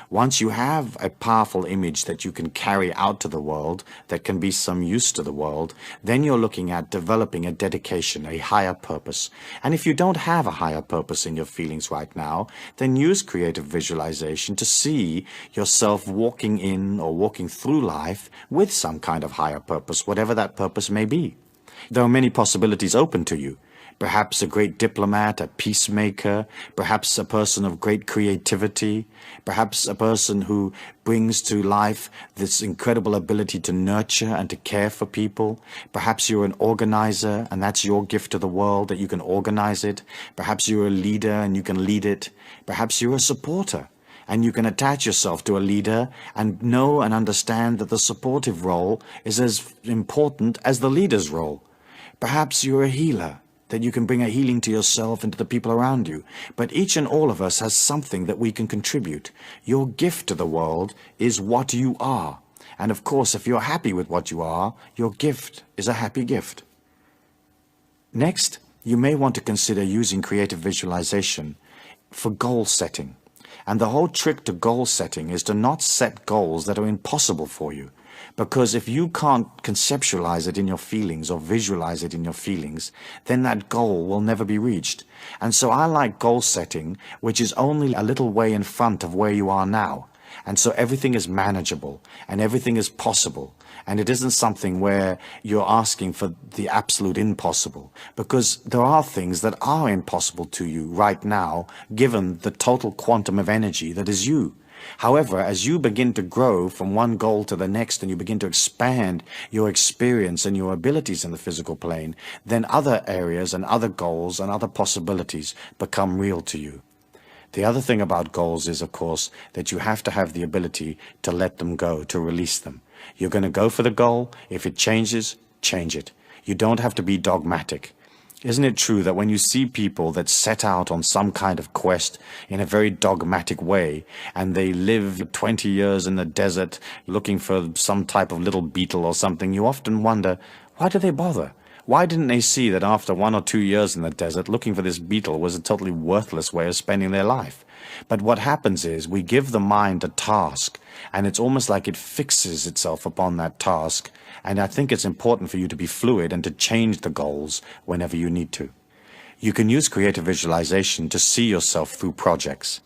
Once you have a powerful image that you can carry out to the world, that can be some use to the world, then you're looking at developing a dedication, a higher purpose. And if you don't have a higher purpose in your feelings right now, then use creative visualization to see yourself walking in or walking through life with some kind of higher purpose, whatever that purpose may be. There are many possibilities open to you. Perhaps a great diplomat, a peacemaker, perhaps a person of great creativity, perhaps a person who brings to life this incredible ability to nurture and to care for people. Perhaps you're an organizer and that's your gift to the world, that you can organize it. Perhaps you're a leader and you can lead it. Perhaps you're a supporter and you can attach yourself to a leader and know and understand that the supportive role is as important as the leader's role. Perhaps you're a healer, that you can bring a healing to yourself and to the people around you. But each and all of us has something that we can contribute. Your gift to the world is what you are. And of course, if you're happy with what you are, your gift is a happy gift. Next, you may want to consider using creative visualization for goal setting. And the whole trick to goal setting is to not set goals that are impossible for you. Because if you can't conceptualize it in your feelings or visualize it in your feelings, then that goal will never be reached. And so I like goal setting, which is only a little way in front of where you are now. And so everything is manageable and everything is possible. And it isn't something where you're asking for the absolute impossible, because there are things that are impossible to you right now, given the total quantum of energy that is you. However, as you begin to grow from one goal to the next and you begin to expand your experience and your abilities in the physical plane, then other areas and other goals and other possibilities become real to you. The other thing about goals is, of course, that you have to have the ability to let them go, to release them. You're going to go for the goal. If it changes, change it. You don't have to be dogmatic. Isn't it true that when you see people that set out on some kind of quest in a very dogmatic way, and they live 20 years in the desert looking for some type of little beetle or something, you often wonder, why do they bother? Why didn't they see that after 1 or 2 years in the desert, looking for this beetle was a totally worthless way of spending their life? But what happens is we give the mind a task, and it's almost like it fixes itself upon that task. And I think it's important for you to be fluid and to change the goals whenever you need to. You can use creative visualization to see yourself through projects.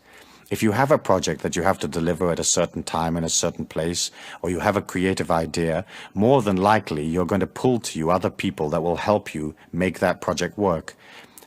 If you have a project that you have to deliver at a certain time in a certain place, or you have a creative idea, more than likely you're going to pull to you other people that will help you make that project work.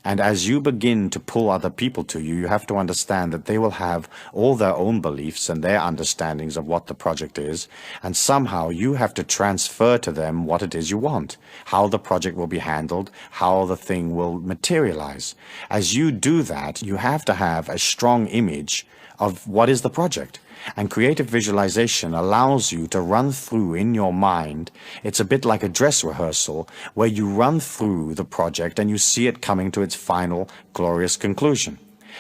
And as you begin to pull other people to you, you have to understand that they will have all their own beliefs and their understandings of what the project is, and somehow you have to transfer to them what it is you want, how the project will be handled, how the thing will materialize. As you do that, you have to have a strong image of what is the project. And creative visualization allows you to run through in your mind. It's a bit like a dress rehearsal where you run through the project and you see it coming to its final glorious conclusion.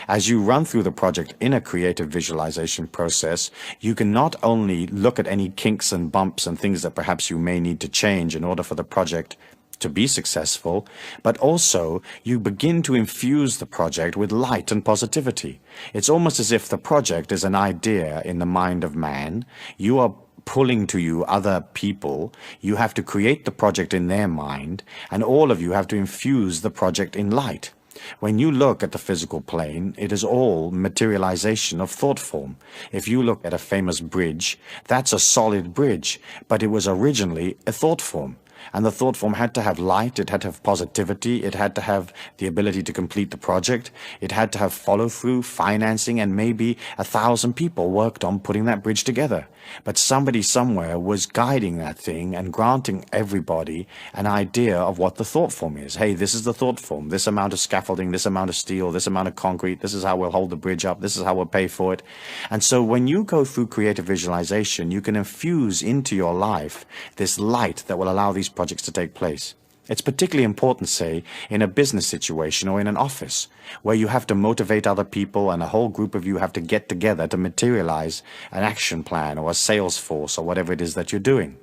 As you run through the project in a creative visualization process, you can not only look at any kinks and bumps and things that perhaps you may need to change in order for the project to be successful, but also you begin to infuse the project with light and positivity. It's almost as if the project is an idea in the mind of man. You are pulling to you other people. You have to create the project in their mind, and all of you have to infuse the project in light. When you look at the physical plane, it is all materialization of thought form. If you look at a famous bridge, that's a solid bridge, but it was originally a thought form. And the thought form had to have light, it had to have positivity, it had to have the ability to complete the project, it had to have follow-through, financing, and maybe 1,000 people worked on putting that bridge together. But somebody somewhere was guiding that thing and granting everybody an idea of what the thought form is. Hey, this is the thought form, this amount of scaffolding, this amount of steel, this amount of concrete, this is how we'll hold the bridge up, this is how we'll pay for it. And so when you go through creative visualization, you can infuse into your life this light that will allow these projects to take place. It's particularly important, say, in a business situation or in an office, where you have to motivate other people and a whole group of you have to get together to materialize an action plan or a sales force or whatever it is that you're doing.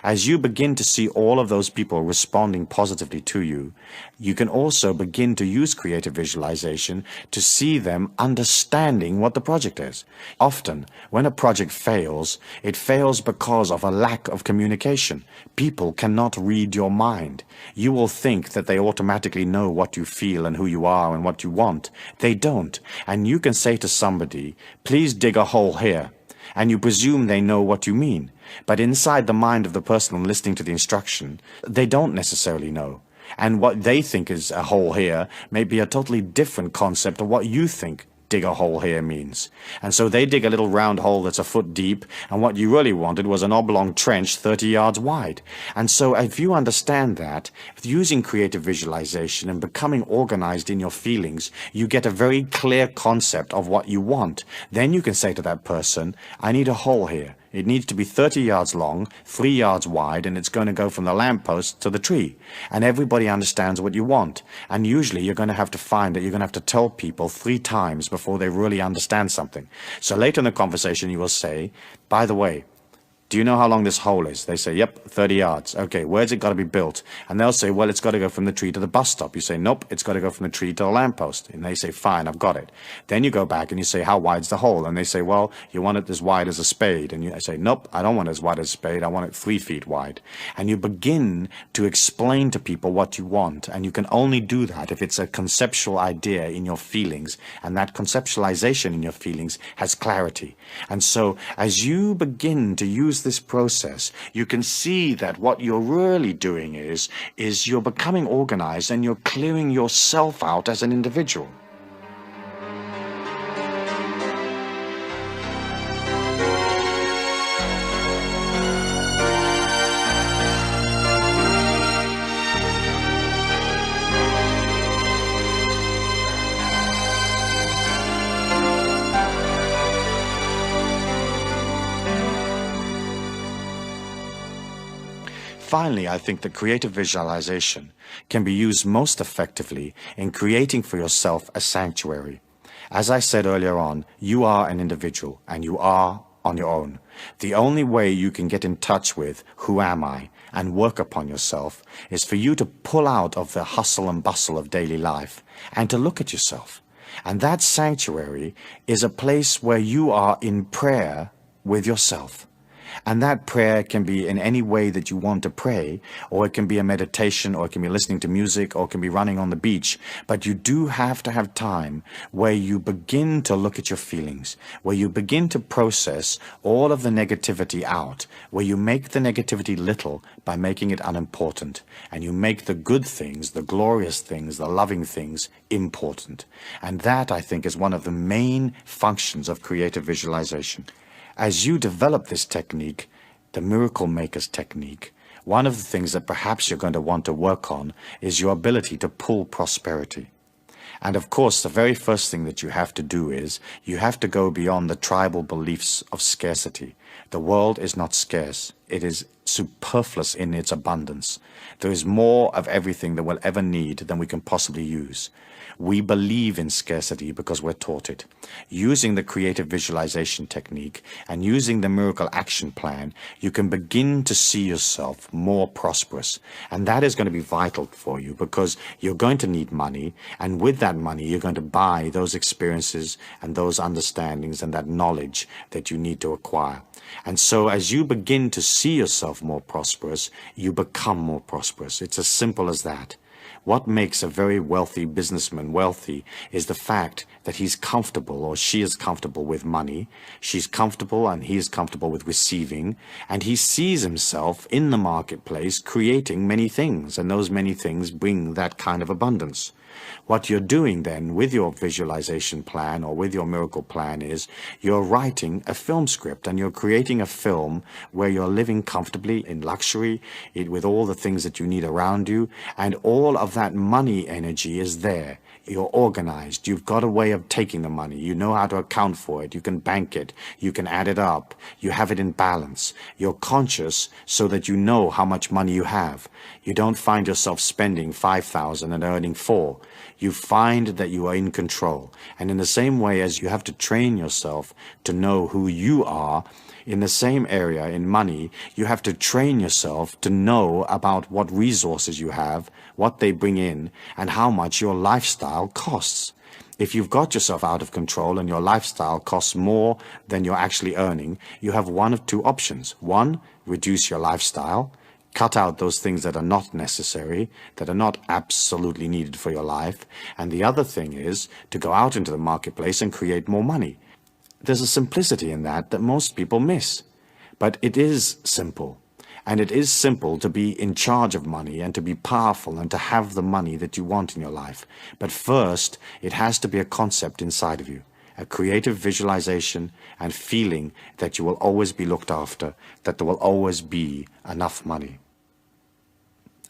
As you begin to see all of those people responding positively to you, you can also begin to use creative visualization to see them understanding what the project is. Often, when a project fails, it fails because of a lack of communication. People cannot read your mind. You will think that they automatically know what you feel and who you are and what you want. They don't. And you can say to somebody, please dig a hole here. And you presume they know what you mean. But inside the mind of the person listening to the instruction, they don't necessarily know. And what they think is a hole here may be a totally different concept of what you think dig a hole here means. And so they dig a little round hole that's a foot deep, and what you really wanted was an oblong trench 30 yards wide. And so if you understand that, using creative visualization and becoming organized in your feelings, you get a very clear concept of what you want. Then you can say to that person, I need a hole here. It needs to be 30 yards long, 3 yards wide, and it's going to go from the lamppost to the tree. And everybody understands what you want. And usually you're going to have to find that you're going to have to tell people 3 times before they really understand something. So later in the conversation you will say, by the way, do you know how long this hole is? They say, yep, 30 yards. Okay, where's it got to be built? And they'll say, well, it's got to go from the tree to the bus stop. You say, nope, it's got to go from the tree to the lamppost. And they say, fine, I've got it. Then you go back and you say, how wide's the hole? And they say, well, you want it as wide as a spade. And you say, nope, I don't want it as wide as a spade. I want it 3 feet wide. And you begin to explain to people what you want. And you can only do that if it's a conceptual idea in your feelings. And that conceptualization in your feelings has clarity. And so as you begin to use this process, you can see that what you're really doing is you're becoming organized and you're clearing yourself out as an individual. Finally, I think that creative visualization can be used most effectively in creating for yourself a sanctuary. As I said earlier on, you are an individual and you are on your own. The only way you can get in touch with who am I and work upon yourself is for you to pull out of the hustle and bustle of daily life and to look at yourself. And that sanctuary is a place where you are in prayer with yourself. And that prayer can be in any way that you want to pray, or it can be a meditation, or it can be listening to music, or it can be running on the beach. But you do have to have time where you begin to look at your feelings, where you begin to process all of the negativity out, where you make the negativity little by making it unimportant, and you make the good things, the glorious things, the loving things important. And that, I think, is one of the main functions of creative visualization. As you develop this technique, the Miracle Maker's technique, one of the things that perhaps you're going to want to work on is your ability to pull prosperity. And of course, the very first thing that you have to do is you have to go beyond the tribal beliefs of scarcity. The world is not scarce. It is superfluous in its abundance. There is more of everything that we'll ever need than we can possibly use. We believe in scarcity because we're taught it. Using the creative visualization technique and using the miracle action plan, you can begin to see yourself more prosperous. And that is going to be vital for you because you're going to need money. And with that money, you're going to buy those experiences and those understandings and that knowledge that you need to acquire. And so as you begin to see yourself more prosperous, you become more prosperous. It's as simple as that. What makes a very wealthy businessman wealthy is the fact that he's comfortable, or she is comfortable with money. She's comfortable and he is comfortable with receiving, and he sees himself in the marketplace creating many things, and those many things bring that kind of abundance. What you're doing then with your visualization plan or with your miracle plan is you're writing a film script, and you're creating a film where you're living comfortably in luxury with all the things that you need around you, and all of that money energy is there. You're organized. You've got a way of taking the money. You know how to account for it. You can bank it. You can add it up. You have it in balance. You're conscious so that you know how much money you have. You don't find yourself spending 5,000 and earning 4. You find that you are in control. And in the same way as you have to train yourself to know who you are, in the same area in money, you have to train yourself to know about what resources you have, what they bring in, and how much your lifestyle costs. If you've got yourself out of control and your lifestyle costs more than you're actually earning, you have one of two options. One, reduce your lifestyle. Cut out those things that are not necessary, that are not absolutely needed for your life. And the other thing is to go out into the marketplace and create more money. There's a simplicity in that most people miss. But it is simple. And it is simple to be in charge of money and to be powerful and to have the money that you want in your life. But first, it has to be a concept inside of you. A creative visualization and feeling that you will always be looked after, that there will always be enough money.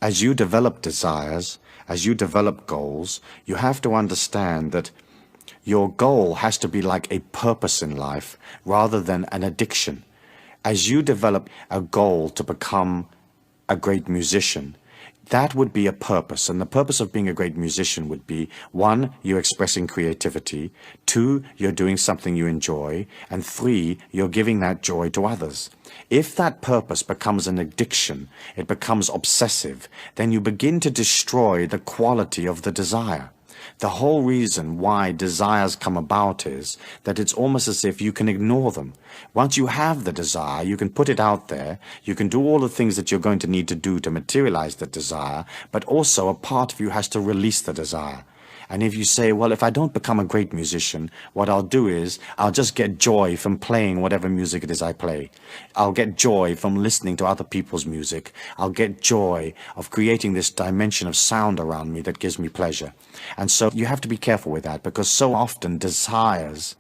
As you develop desires, as you develop goals, you have to understand that your goal has to be like a purpose in life rather than an addiction. As you develop a goal to become a great musician, that would be a purpose. And the purpose of being a great musician would be, 1, you're expressing creativity, 2, you're doing something you enjoy, and 3, you're giving that joy to others. If that purpose becomes an addiction, it becomes obsessive, then you begin to destroy the quality of the desire. The whole reason why desires come about is that it's almost as if you can ignore them. Once you have the desire, you can put it out there, you can do all the things that you're going to need to do to materialize the desire, but also a part of you has to release the desire. And if you say, well, if I don't become a great musician, what I'll do is I'll just get joy from playing whatever music it is I play. I'll get joy from listening to other people's music. I'll get joy of creating this dimension of sound around me that gives me pleasure. And so you have to be careful with that, because so often desires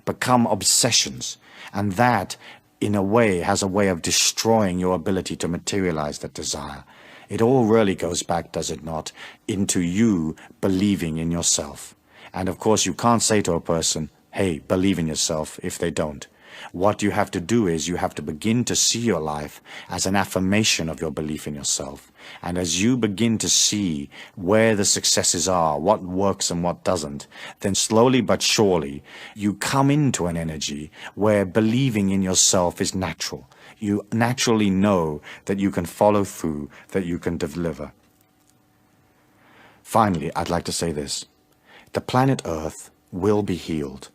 become obsessions. And that, in a way, has a way of destroying your ability to materialize that desire. It all really goes back, does it not, into you believing in yourself. And of course, you can't say to a person, hey, believe in yourself, if they don't. What you have to do is you have to begin to see your life as an affirmation of your belief in yourself. And as you begin to see where the successes are, what works and what doesn't, then slowly but surely you come into an energy where believing in yourself is natural. You naturally know that you can follow through, that you can deliver. Finally, I'd like to say this. The planet Earth will be healed.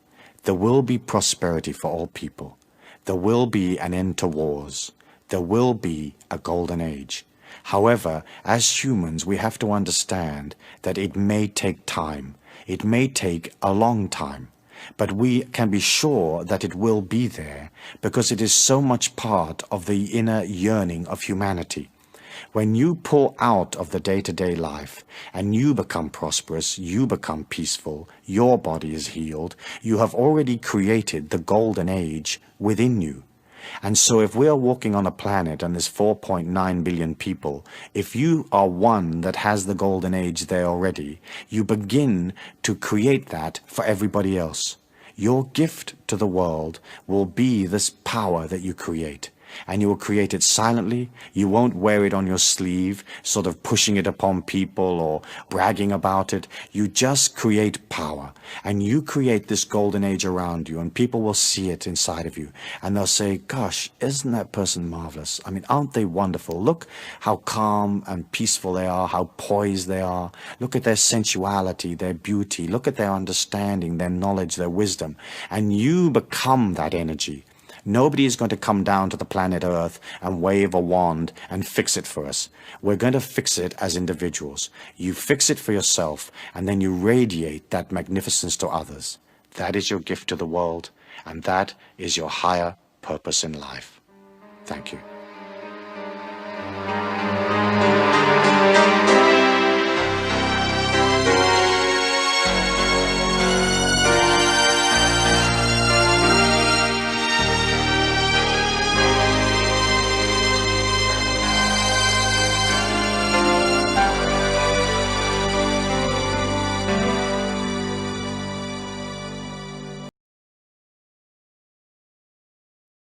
There will be prosperity for all people. There will be an end to wars. There will be a golden age. However, as humans, we have to understand that it may take time. It may take a long time. But we can be sure that it will be there, because it is so much part of the inner yearning of humanity. When you pull out of the day-to-day life and you become prosperous, you become peaceful, your body is healed, you have already created the golden age within you. And so if we are walking on a planet and there's 4.9 billion people, if you are one that has the golden age there already, you begin to create that for everybody else. Your gift to the world will be this power that you create. And you will create it silently. You won't wear it on your sleeve, sort of pushing it upon people or bragging about it. You just create power. And you create this golden age around you, and people will see it inside of you. And they'll say, gosh, isn't that person marvelous? I mean, aren't they wonderful? Look how calm and peaceful they are, how poised they are. Look at their sensuality, their beauty. Look at their understanding, their knowledge, their wisdom. And you become that energy. Nobody is going to come down to the planet Earth and wave a wand and fix it for us. We're going to fix it as individuals. You fix it for yourself, and then you radiate that magnificence to others. That is your gift to the world, and that is your higher purpose in life. Thank you.